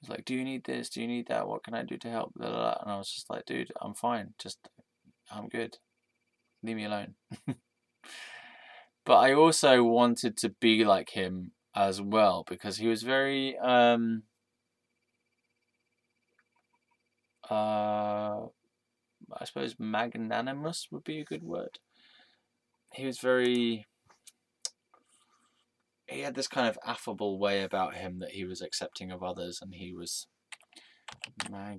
He was like, do you need this, do you need that, what can I do to help, blah, blah, blah. And I was just like, dude, I'm fine, I'm good, leave me alone. But I also wanted to be like him as well, because he was very I suppose magnanimous would be a good word. He had this kind of affable way about him that he was accepting of others, and he was don't know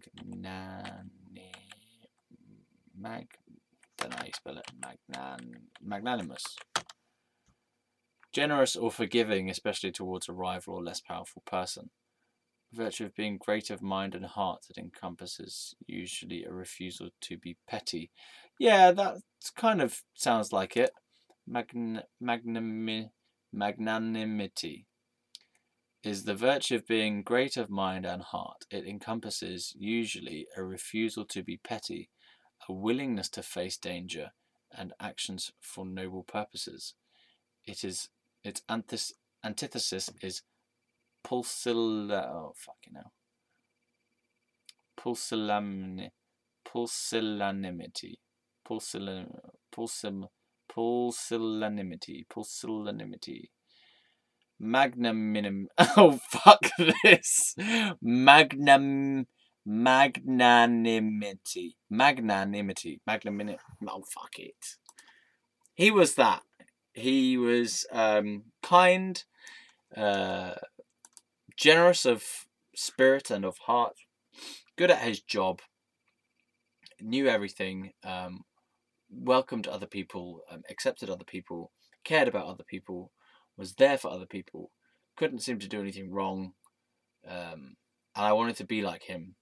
how you spell it, magnanimous. Generous or forgiving, especially towards a rival or less powerful person. Virtue of being great of mind and heart that encompasses usually a refusal to be petty. Yeah, that kind of sounds like it. Magnanimity is the virtue of being great of mind and heart. It encompasses usually a refusal to be petty, a willingness to face danger, and actions for noble purposes. Its antithesis is pusillanimity, pusillanimity, pusillanimity, magnanimity. Oh fuck this! Magnanimity. Oh fuck it. He was that. He was kind, generous of spirit and of heart, good at his job, knew everything, welcomed other people, accepted other people, cared about other people, was there for other people, couldn't seem to do anything wrong, and I wanted to be like him,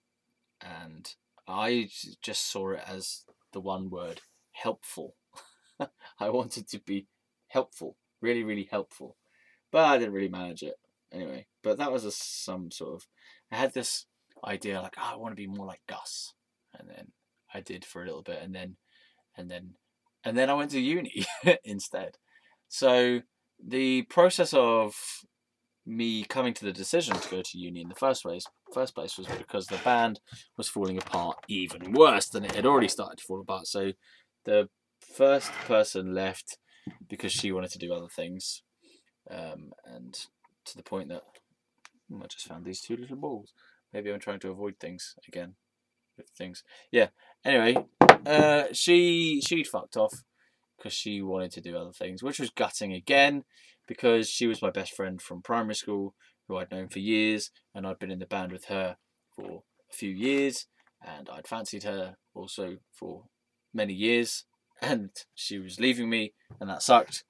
and I just saw it as the one word, helpful. I wanted to be helpful, really, really helpful, but I didn't really manage it anyway. But that was some sort of, I had this idea like, oh, I want to be more like Gus, and then I did for a little bit, and then I went to uni instead. So the process of me coming to the decision to go to uni in the first place was because the band was falling apart even worse than it had already started to fall apart. So the first person left because she wanted to do other things, and to the point that I just found these two little balls. Maybe I'm trying to avoid things again with things. Yeah. Anyway, she'd fucked off because she wanted to do other things, which was gutting again, because she was my best friend from primary school, who I'd known for years, and I'd been in the band with her for a few years, and I'd fancied her also for many years, and she was leaving me, and that sucked,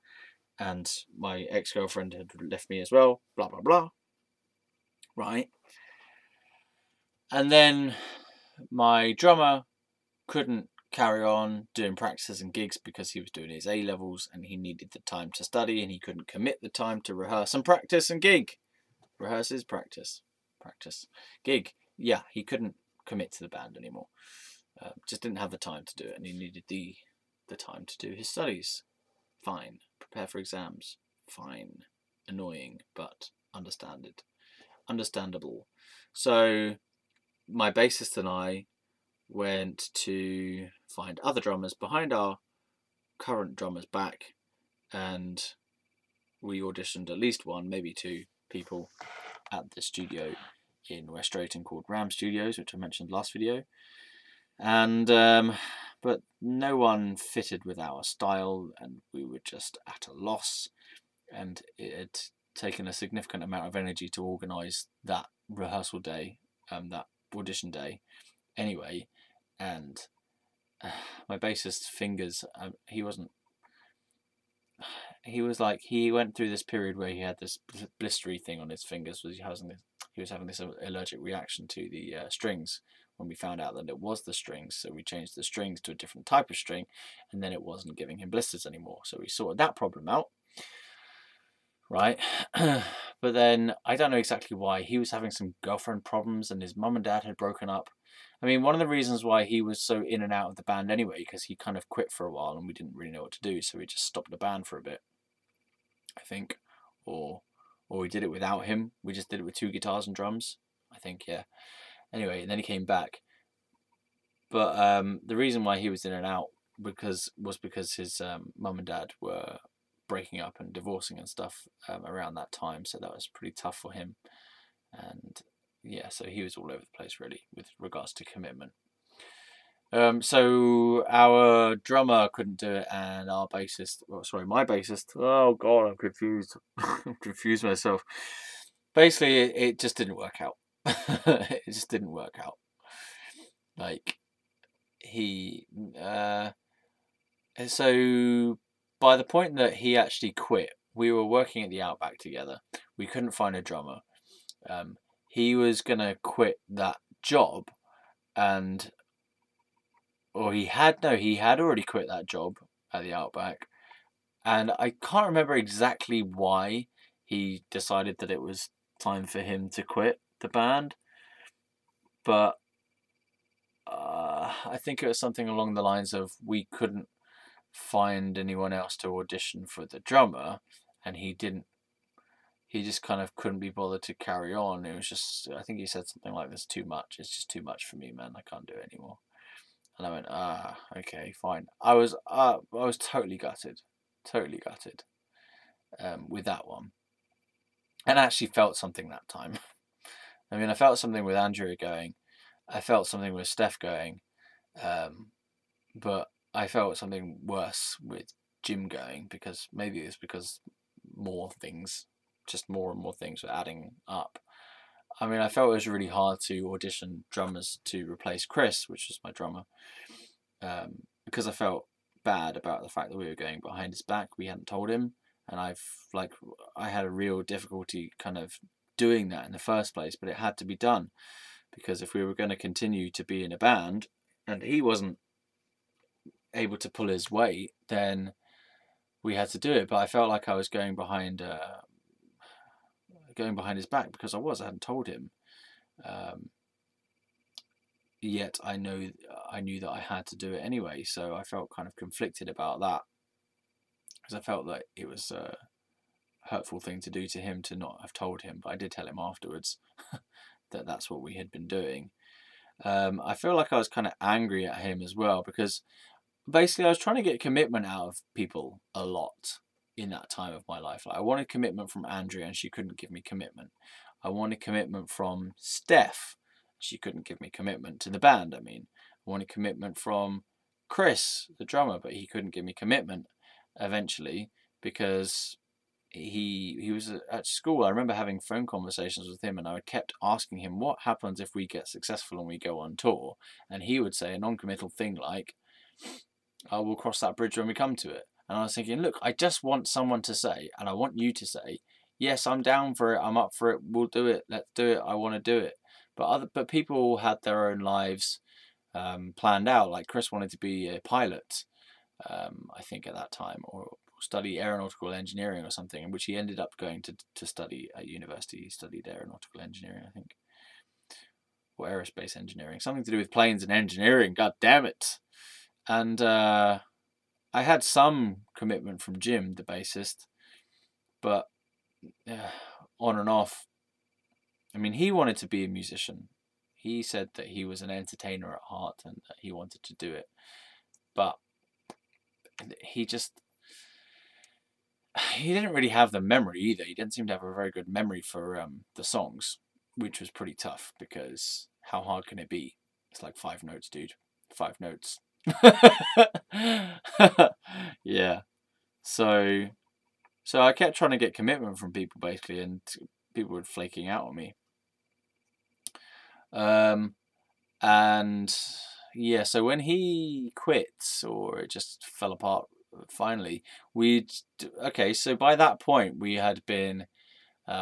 and my ex-girlfriend had left me as well, blah, blah, blah. Right. And then my drummer couldn't carry on doing practices and gigs because he was doing his A-levels and he needed the time to study, and he couldn't commit the time to rehearse and practice and gig. Rehearse is practice. Practice. Gig. Yeah, he couldn't commit to the band anymore. Just didn't have the time to do it, and he needed the time to do his studies. Fine. Prepare for exams. Fine. Annoying, but understandable. So my bassist and I went to find other drummers behind our current drummer's back, and we auditioned at least one, maybe two people at the studio in West Drayton called Ram Studios, which I mentioned last video, and but no one fitted with our style, and we were just at a loss, and it had taken a significant amount of energy to organise that rehearsal day, that audition day anyway, and my bassist's fingers, he went through this period where he had this blistery thing on his fingers. He was having this allergic reaction to the strings. When we found out that it was the strings, so we changed the strings to a different type of string, and then it wasn't giving him blisters anymore. So we sorted that problem out, right? But then I don't know exactly why. He was having some girlfriend problems, and his mum and dad had broken up. I mean, one of the reasons why he was so in and out of the band anyway, because he kind of quit for a while and we didn't really know what to do, so we just stopped the band for a bit, I think, or we did it without him. We just did it with 2 guitars and drums, I think, yeah. Anyway, and then he came back. But the reason why he was in and out was because his mum and dad were breaking up and divorcing and stuff around that time, so that was pretty tough for him. And yeah, so he was all over the place really with regards to commitment. So our drummer couldn't do it, and my bassist. Oh God, I'm confused. I'm confused myself. Basically, it just didn't work out. It just didn't work out. Like so by the point that he actually quit, we were working at the Outback together. We couldn't find a drummer. He was gonna quit that job, he had already quit that job at the Outback, and I can't remember exactly why he decided that it was time for him to quit the band, but I think it was something along the lines of we couldn't find anyone else to audition for the drummer, and he just kind of couldn't be bothered to carry on. It was just, I think he said something like, "This too much. It's just too much for me, man. I can't do it anymore." And I went, okay, fine. I was totally gutted, with that one, and I actually felt something that time. I mean, I felt something with Andrea going, I felt something with Steph going, but I felt something worse with Jim going, because maybe it's because more and more things were adding up. I mean, I felt it was really hard to audition drummers to replace Chris, which was my drummer, because I felt bad about the fact that we were going behind his back. We hadn't told him, and I had a real difficulty kind of doing that in the first place, but it had to be done, because if we were going to continue to be in a band and he wasn't able to pull his weight, then we had to do it. But I felt like I was going behind his back, because I hadn't told him. Yet I knew that I had to do it anyway, so I felt kind of conflicted about that, because I felt that it was a hurtful thing to do to him to not have told him. But I did tell him afterwards that that's what we had been doing. I feel like I was kind of angry at him as well, because basically I was trying to get commitment out of people a lot in that time of my life. Like, I wanted commitment from Andrea, and she couldn't give me commitment. I wanted commitment from Steph. She couldn't give me commitment to the band. I mean, I wanted commitment from Chris, the drummer, but he couldn't give me commitment eventually, because he was at school. I remember having phone conversations with him, and I kept asking him, what happens if we get successful and we go on tour? And he would say a non-committal thing like, "Oh, we'll cross that bridge when we come to it." And I was thinking, look, I just want someone to say, and I want you to say, "Yes, I'm down for it. I'm up for it. We'll do it. Let's do it. I want to do it." But people had their own lives planned out. Like Chris wanted to be a pilot, I think at that time, or study aeronautical engineering or something, in which he ended up going to study at university. He studied aeronautical engineering, I think, or aerospace engineering, something to do with planes and engineering. God damn it! And I had some commitment from Jim, the bassist, but on and off. I mean, he wanted to be a musician. He said that he was an entertainer at heart and that he wanted to do it. But he didn't really have the memory either. He didn't seem to have a very good memory for the songs, which was pretty tough, because how hard can it be? It's like 5 notes, dude. 5 notes. Yeah. So I kept trying to get commitment from people, basically, and people were flaking out on me. And yeah, so when he quit, or it just fell apart finally, so by that point we had been,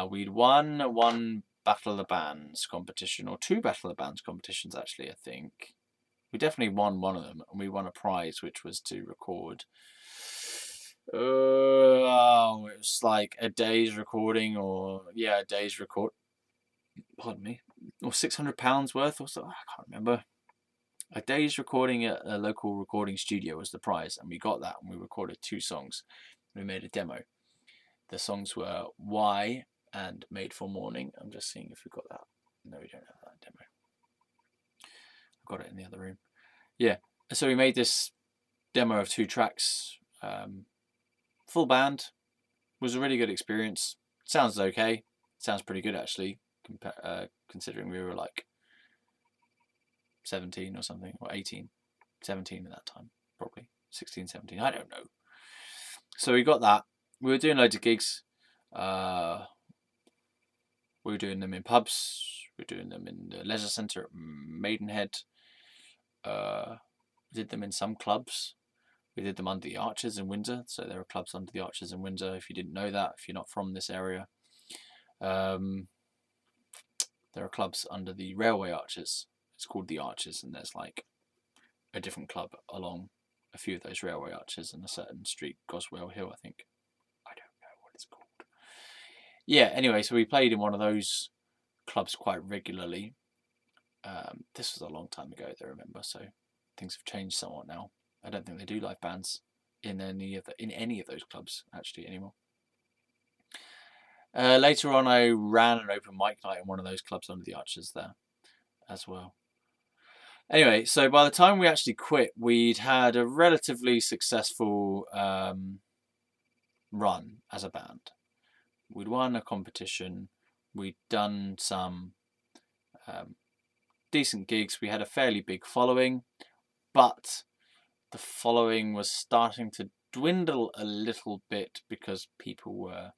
we'd won one Battle of the Bands competition, or 2 Battle of the Bands competitions actually, I think. We definitely won one of them, and we won a prize, which was to record, it was like a day's recording, pardon me, or £600 worth or so, I can't remember. A day's recording at a local recording studio was the prize, and we got that, and we recorded 2 songs. We made a demo. The songs were Why and Made for Morning. I'm just seeing if we've got that. No, we don't have that demo. I've got it in the other room. Yeah, so we made this demo of 2 tracks, full band. Was a really good experience. Sounds okay. Sounds pretty good actually, considering we were like 17 or something, or 18, 17 at that time, probably 16, 17, I don't know. So we got that. We were doing loads of gigs. We were doing them in pubs. We were doing them in the leisure centre at Maidenhead. We did them in some clubs. We did them under the Arches in Windsor. So there are clubs under the Arches in Windsor, if you didn't know that, if you're not from this area. There are clubs under the railway arches. It's called the Arches, and there's like a different club along a few of those railway arches in a certain street, Goswell Hill, I think. I don't know what it's called. yeah, anyway, so we played in one of those clubs quite regularly. This was a long time ago, I remember, so things have changed somewhat now. I don't think they do live bands in any of those clubs actually anymore. Later on, I ran an open mic night in one of those clubs under the Arches there as well. Anyway, so by the time we actually quit, we'd had a relatively successful run as a band. We'd won a competition. We'd done some decent gigs. We had a fairly big following, but the following was starting to dwindle a little bit because people were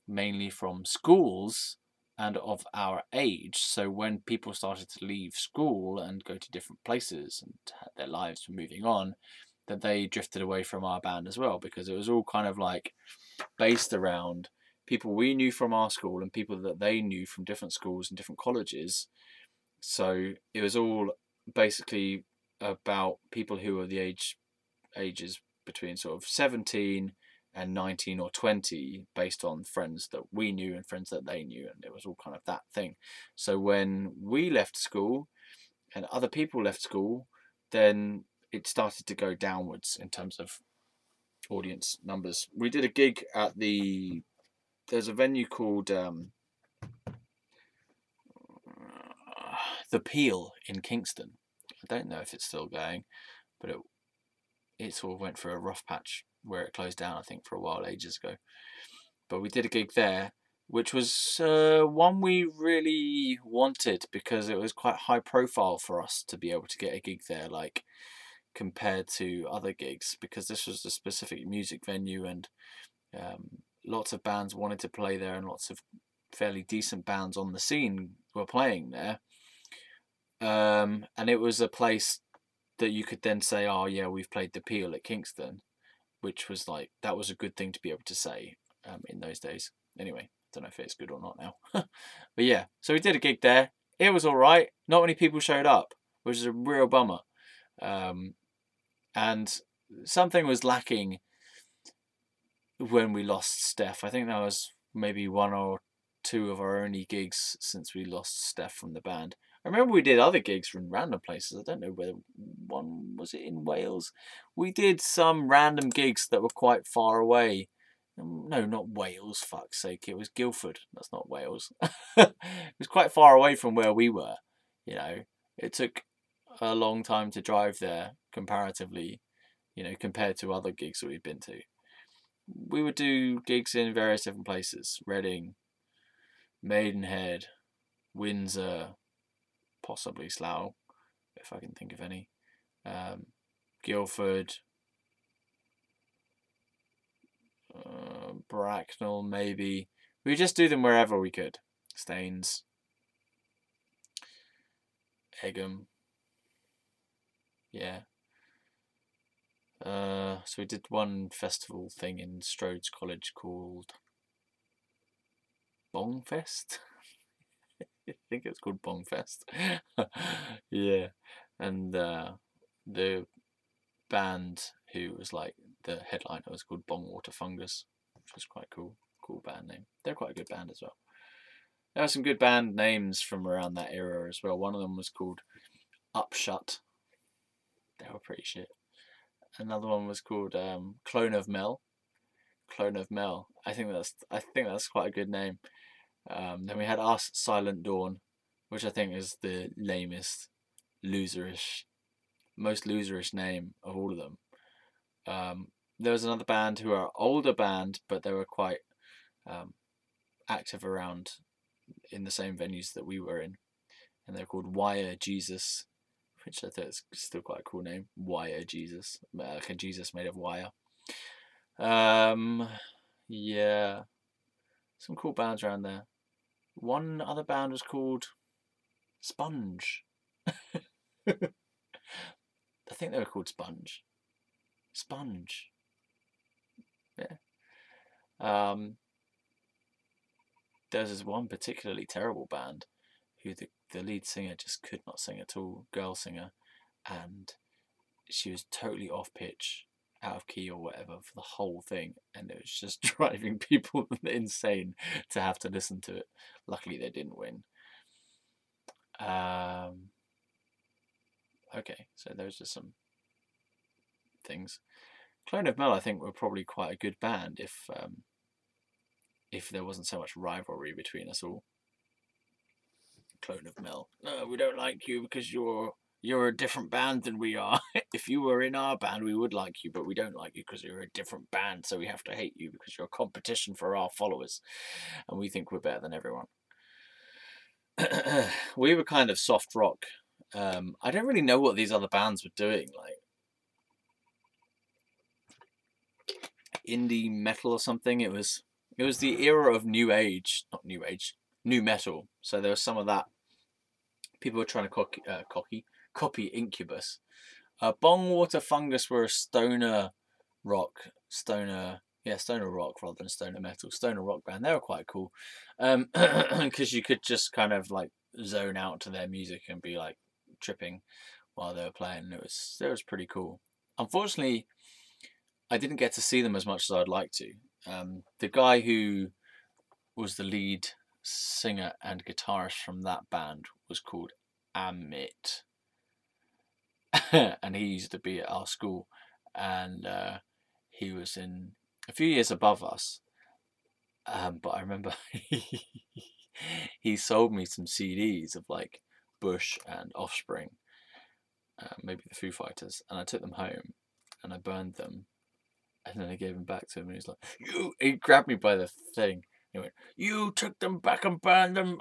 mainly from schools and of our age. So when people started to leave school and go to different places and their lives were moving on, that they drifted away from our band as well, because it was all kind of like based around people we knew from our school and people that they knew from different schools and different colleges. So it was all basically about people who were the ages between sort of 17 and 19 or 20, based on friends that we knew and friends that they knew, and it was all kind of that thing. So when we left school and other people left school, then it started to go downwards in terms of audience numbers. We did a gig at there's a venue called the Peel in Kingston. I don't know if it's still going, but it sort of went through a rough patch where it closed down, I think, for a while, ages ago. But we did a gig there, which was one we really wanted, because it was quite high profile for us to be able to get a gig there, like compared to other gigs, because this was a specific music venue, and lots of bands wanted to play there, and lots of fairly decent bands on the scene were playing there. And it was a place that you could then say, oh yeah, we've played the Peel at Kingston, which was like, that was a good thing to be able to say in those days. Anyway, don't know if it's good or not now. But yeah, so we did a gig there. It was all right. Not many people showed up, which is a real bummer. And something was lacking when we lost Steph. I think that was maybe one or two of our only gigs since we lost Steph from the band. I remember we did other gigs from random places. I don't know whether one was it in Wales. We did some random gigs that were quite far away. No, not Wales, fuck's sake. It was Guildford. That's not Wales. It was quite far away from where we were. You know, it took a long time to drive there comparatively, you know, compared to other gigs that we've been to. We would do gigs in various different places. Reading, Maidenhead, Windsor, possibly Slough, if I can think of any. Guildford, Bracknell, maybe. We just do them wherever we could. Staines, Egham. Yeah. So we did one festival thing in Strode's College called Bongfest. I think it's called Bongfest. Yeah. And the band who was like the headliner was called Bongwater Fungus, which was quite cool. Cool band name. They're quite a good band as well. There are some good band names from around that era as well. One of them was called Upshut. They were pretty shit. Another one was called Clone of Mel. Clone of Mel. I think that's quite a good name. Then we had Us Silent Dawn, which I think is the lamest, most loserish name of all of them. There was another band who are an older band, but they were quite active around in the same venues that we were in, and they're called Wire Jesus, which I think is still quite a cool name. Wire Jesus, like a Jesus made of wire. Yeah, some cool bands around there. One other band was called Sponge. I think they were called Sponge. Sponge. Yeah. There was this one particularly terrible band who the lead singer just could not sing at all, girl singer, and she was totally off pitch out of key or whatever for the whole thing, and it was just driving people insane to have to listen to it. Luckily, they didn't win. Okay, so those are some things. Clone of Mel, I think, were probably quite a good band if there wasn't so much rivalry between us all. Clone of Mel, no, we don't like you because you're a different band than we are. If you were in our band, we would like you, but we don't like you because you're a different band, so we have to hate you because you're a competition for our followers, and we think we're better than everyone. We were kind of soft rock. I don't really know what these other bands were doing, like indie metal or something. It was the era of new metal. So there was some of that. People were trying to copy Incubus. Bongwater Fungus were a stoner rock rather than stoner metal. Stoner rock band. They were quite cool, because you could just kind of like zone out to their music and be like tripping while they were playing. It was pretty cool. Unfortunately, I didn't get to see them as much as I'd like to. The guy who was the lead singer and guitarist from that band was called Amit. And he used to be at our school, and he was in a few years above us. But I remember he sold me some CDs of like Bush and Offspring, maybe the Foo Fighters, and I took them home and I burned them, and then I gave them back to him, and he's like, he grabbed me by the thing. He went, "You took them back and burned them."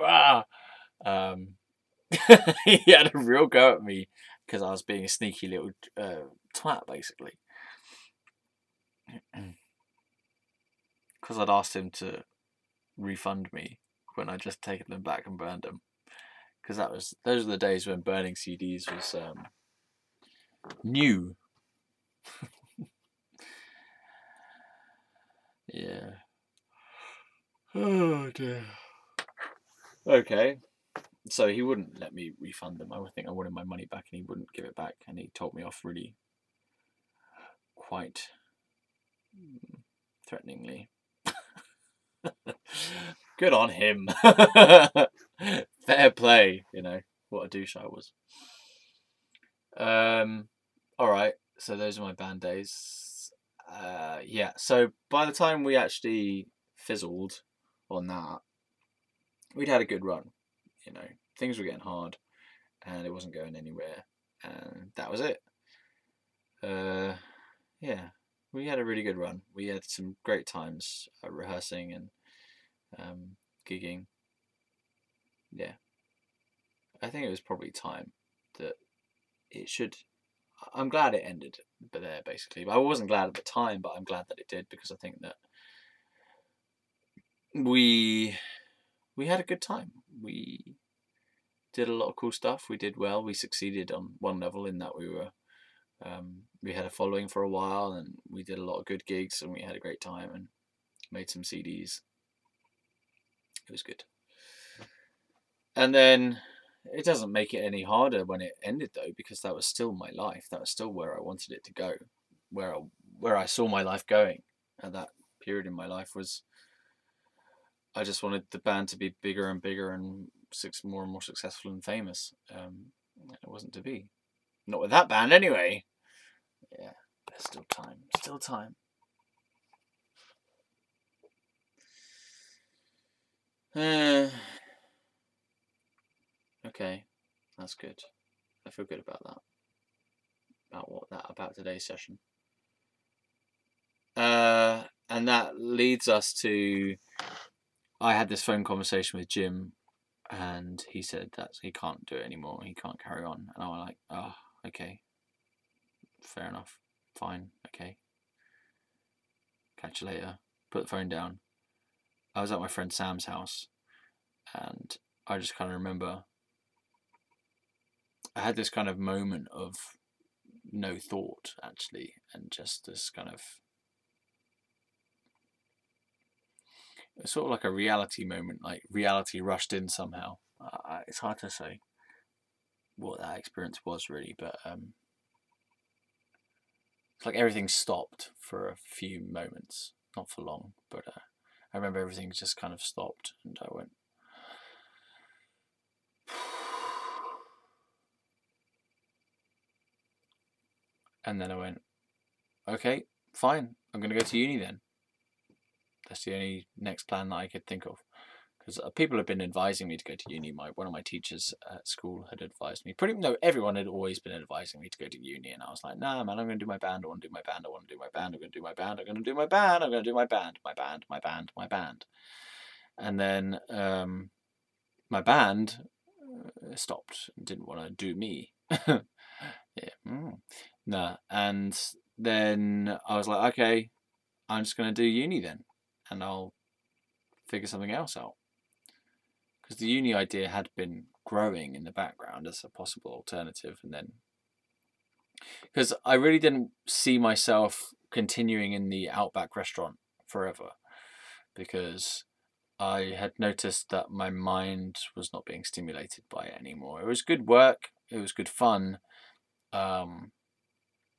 He had a real go at me because I was being a sneaky little twat, basically. Because I'd asked him to refund me when I'd just taken them back and burned them. Because those are the days when burning CDs was new. Yeah. Oh dear. Okay. So he wouldn't let me refund them. I would think I wanted my money back, and he wouldn't give it back, and he told me off really quite threateningly. Good on him. Fair play, what a douche I was. Alright, so those are my band days. Yeah, so by the time we actually fizzled on that, we'd had a good run. Things were getting hard, and it wasn't going anywhere, and that was it. Yeah, we had a really good run. We had some great times rehearsing and gigging. Yeah, I think it was probably time that it should. I'm glad it ended, but there basically. But I wasn't glad at the time, but I'm glad that it did, because I think that we had a good time. We did a lot of cool stuff. We did well. We succeeded on one level in that we had a following for a while, and we did a lot of good gigs, and we had a great time and made some CDs. It was good. And then it doesn't make it any harder when it ended, though, because that was still my life. That was still where I wanted it to go, where I saw my life going at that period in my life. Was I just wanted the band to be bigger and bigger and more and more successful and famous. It wasn't to be. Not with that band, anyway. Yeah, there's still time. Still time. Okay, that's good. I feel good about that. About today's session. And that leads us to. I had this phone conversation with Jim, and he said that he can't do it anymore. He can't carry on. And I was like, oh, okay. Fair enough. Fine. Okay. Catch you later. Put the phone down. I was at my friend Sam's house, and I just kind of remember I had this kind of moment of no thought, actually, and just this kind of sort of like a reality moment, like reality rushed in somehow. It's hard to say what that experience was really, but It's like everything stopped for a few moments, not for long, but I remember everything just kind of stopped, and I went, and then I went, okay, fine, I'm going to go to uni then. That's the only next plan that I could think of. Because people have been advising me to go to uni. One of my teachers at school had advised me. Everyone had always been advising me to go to uni, and I was like, nah, man, I'm going to do my band. I want to do my band. I want to do my band. I'm going to do my band. I'm going to do my band. I'm going to do my band. My band. And then my band stopped and didn't want to do me. Yeah. Nah. And then I was like, okay, I'm just going to do uni then, and I'll figure something else out. Because the uni idea had been growing in the background as a possible alternative, and then because I really didn't see myself continuing in the Outback restaurant forever, because I had noticed that my mind was not being stimulated by it anymore. It was good work, it was good fun, and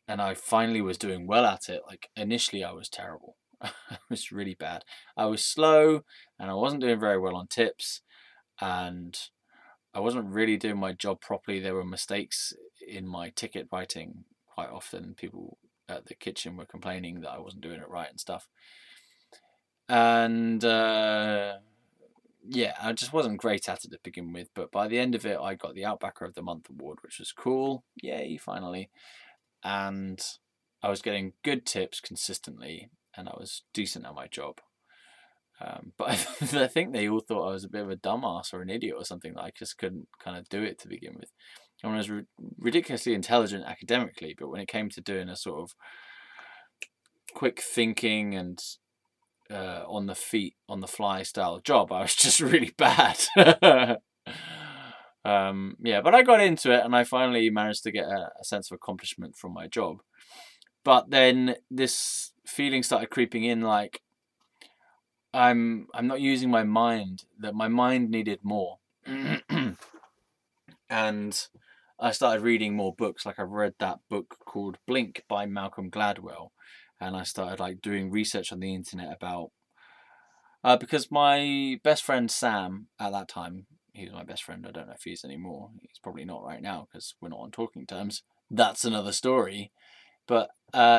I finally was doing well at it. Like initially I was terrible. I was really bad. I was slow, and I wasn't doing very well on tips, and I wasn't really doing my job properly. There were mistakes in my ticket writing quite often. People at the kitchen were complaining that I wasn't doing it right and stuff. And yeah, I just wasn't great at it to begin with. But by the end of it, I got the Outbacker of the Month award, which was cool. Yay, finally. And I was getting good tips consistently, and I was decent at my job. But I think they all thought I was a bit of a dumbass or an idiot or something, that I just couldn't kind of do it to begin with. I was ridiculously intelligent academically, but when it came to doing a sort of quick thinking and on the feet, on the fly style job, I was just really bad. Yeah, but I got into it, and I finally managed to get a sense of accomplishment from my job. But then this feeling started creeping in, like, I'm not using my mind, that my mind needed more. And I started reading more books. Like, I've read that book called Blink by Malcolm Gladwell, and I started like doing research on the internet about because my best friend Sam, at that time, he was my best friend. I don't know if he is anymore. He's probably not right now because we're not on talking terms. That's another story. But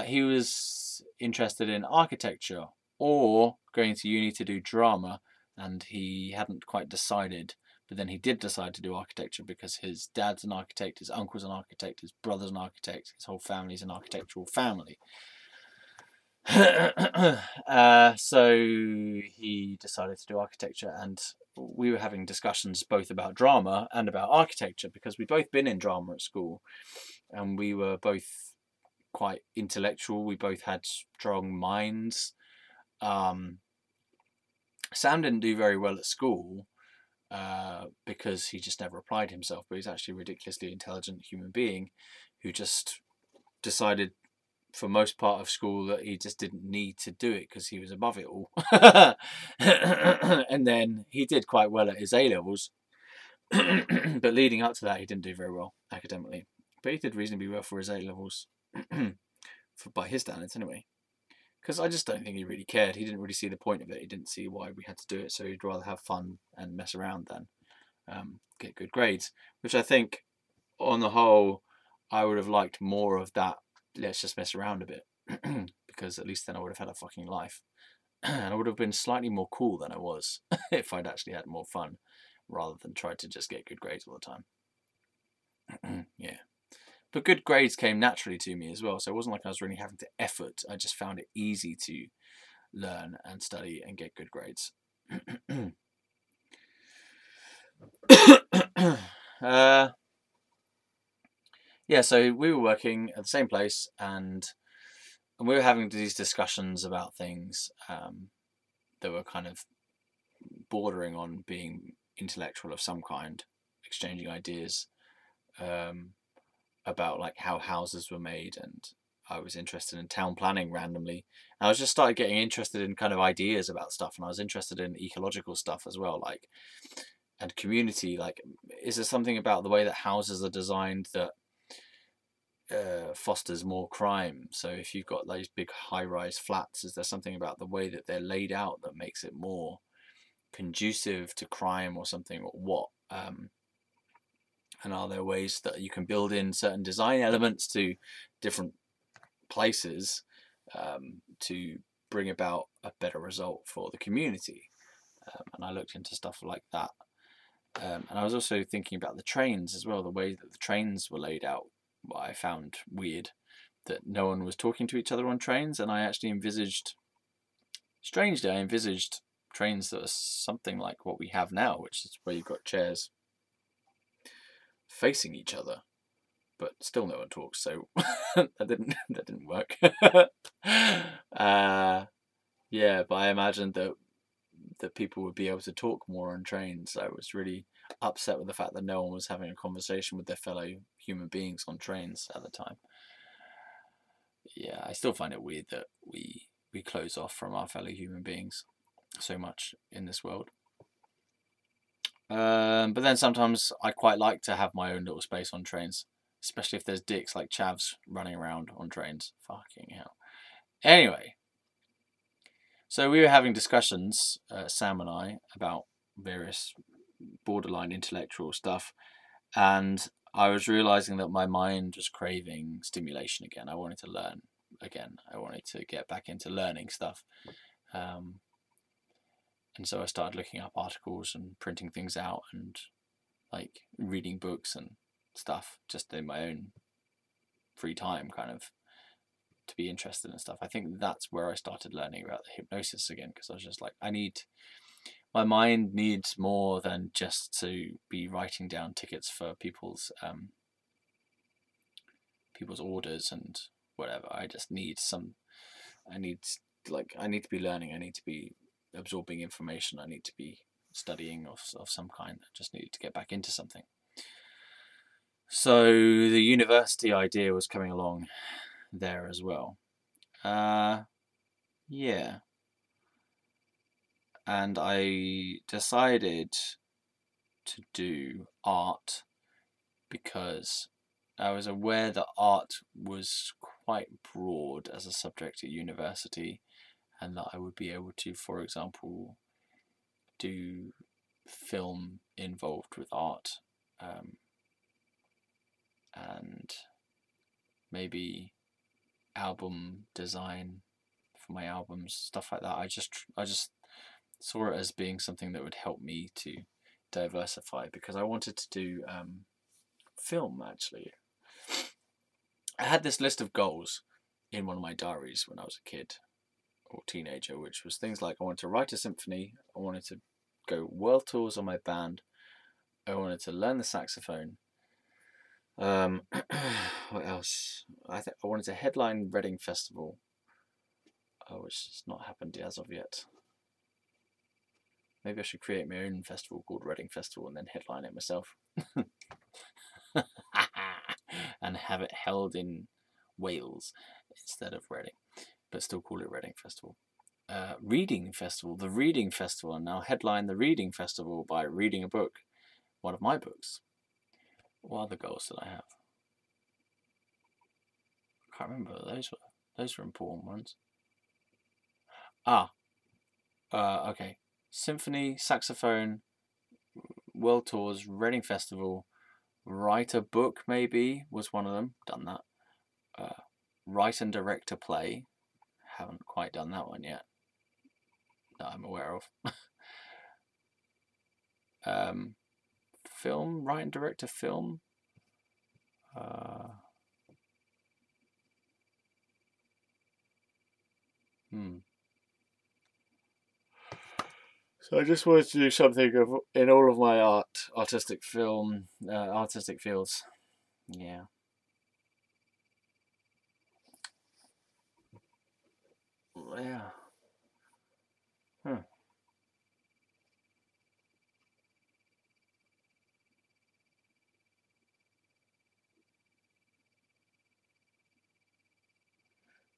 he was interested in architecture or going to uni to do drama, and he hadn't quite decided. But then he did decide to do architecture because his dad's an architect, his uncle's an architect, his brother's an architect, his whole family's an architectural family. So he decided to do architecture, and we were having discussions both about drama and about architecture because we'd both been in drama at school, and we were both quite intellectual. We both had strong minds. Sam didn't do very well at school because he just never applied himself, but he's actually a ridiculously intelligent human being who just decided for most part of school that he just didn't need to do it because he was above it all. And then he did quite well at his A-levels, but leading up to that he didn't do very well academically, but he did reasonably well for his A-levels. By his standards anyway, because I just don't think he really cared. He didn't really see the point of it. He didn't see why we had to do it, so he'd rather have fun and mess around than get good grades, which I think on the whole I would have liked more of that. Let's just mess around a bit because at least then I would have had a fucking life and I would have been slightly more cool than I was if I'd actually had more fun rather than try to just get good grades all the time. Yeah. But good grades came naturally to me as well, so it wasn't like I was really having to effort. I just found it easy to learn and study and get good grades. Yeah, so we were working at the same place, and we were having these discussions about things that were kind of bordering on being intellectual of some kind, exchanging ideas about like how houses were made, and I was interested in town planning randomly. And I was just started getting interested in kind of ideas about stuff, and I was interested in ecological stuff as well, like, and community. Like, is there something about the way that houses are designed that fosters more crime. So if you've got those big high-rise flats, is there something about the way that they're laid out that makes it more conducive to crime or something, or what? And are there ways that you can build in certain design elements to different places to bring about a better result for the community? And I looked into stuff like that. And I was also thinking about the trains as well, the way that the trains were laid out. What I found weird, that no one was talking to each other on trains, and I actually envisaged, strangely, I envisaged trains that are something like what we have now, which is where you've got chairs facing each other, but still no one talks, so that didn't work. Yeah, but I imagined that people would be able to talk more on trains. I was really upset with the fact that no one was having a conversation with their fellow human beings on trains at the time. Yeah, I still find it weird that we close off from our fellow human beings so much in this world. But then sometimes I quite like to have my own little space on trains, especially if there's dicks like chavs running around on trains. Fucking hell. Anyway, so we were having discussions, Sam and I, about various borderline intellectual stuff, and I was realizing that my mind was craving stimulation again. I wanted to learn again. I wanted to get back into learning stuff. And so I started looking up articles and printing things out and like reading books and stuff just in my own free time, kind of, to be interested in stuff. I think that's where I started learning about the hypnosis again, because I was just like, my mind needs more than just to be writing down tickets for people's orders and whatever. I just need I need to be learning. I need to be absorbing information. I need to be studying of some kind. I just needed to get back into something. So the university idea was coming along there as well. Yeah. And I decided to do art because I was aware that art was quite broad as a subject at university, and that I would be able to, for example, do film involved with art, and maybe album design for my albums, stuff like that. I just saw it as being something that would help me to diversify, because I wanted to do film, actually. I had this list of goals in one of my diaries when I was a kid or teenager, which was things like I wanted to write a symphony, I wanted to go world tours on my band, I wanted to learn the saxophone. What else? I wanted to headline Reading Festival, which has not happened as of yet. Maybe I should create my own festival called Reading Festival and then headline it myself. And have it held in Wales instead of Reading, but still call it Reading Festival. Reading Festival, the Reading Festival, and now headline the Reading Festival by reading a book, one of my books. What other goals did I have? I can't remember. Those were important ones. Okay. Symphony, saxophone, world tours, Reading Festival, write a book maybe was one of them. Done that. Write and direct a play. Haven't quite done that one yet, that I'm aware of. Film, write and direct a film. So I just wanted to do something in all of my artistic fields. Yeah. Yeah.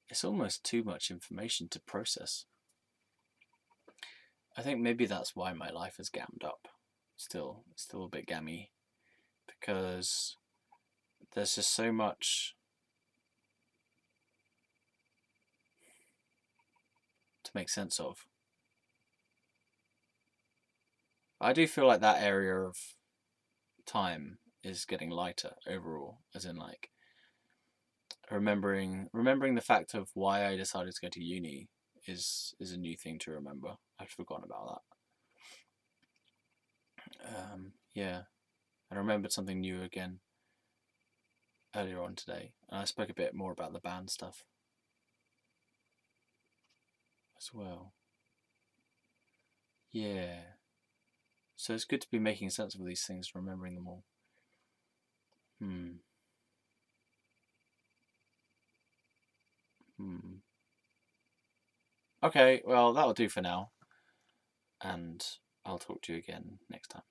It's almost too much information to process. I think maybe that's why my life is gammed up. Still a bit gammy, because there's just so much make sense of. I do feel like that area of time is getting lighter overall, as in like remembering the fact of why I decided to go to uni is a new thing to remember. I'd forgotten about that. Yeah, I remembered something new again earlier on today, and I spoke a bit more about the band stuff as well. Yeah, so it's good to be making sense of these things, remembering them all. Hmm. Hmm. Okay, well, that'll do for now, and I'll talk to you again next time.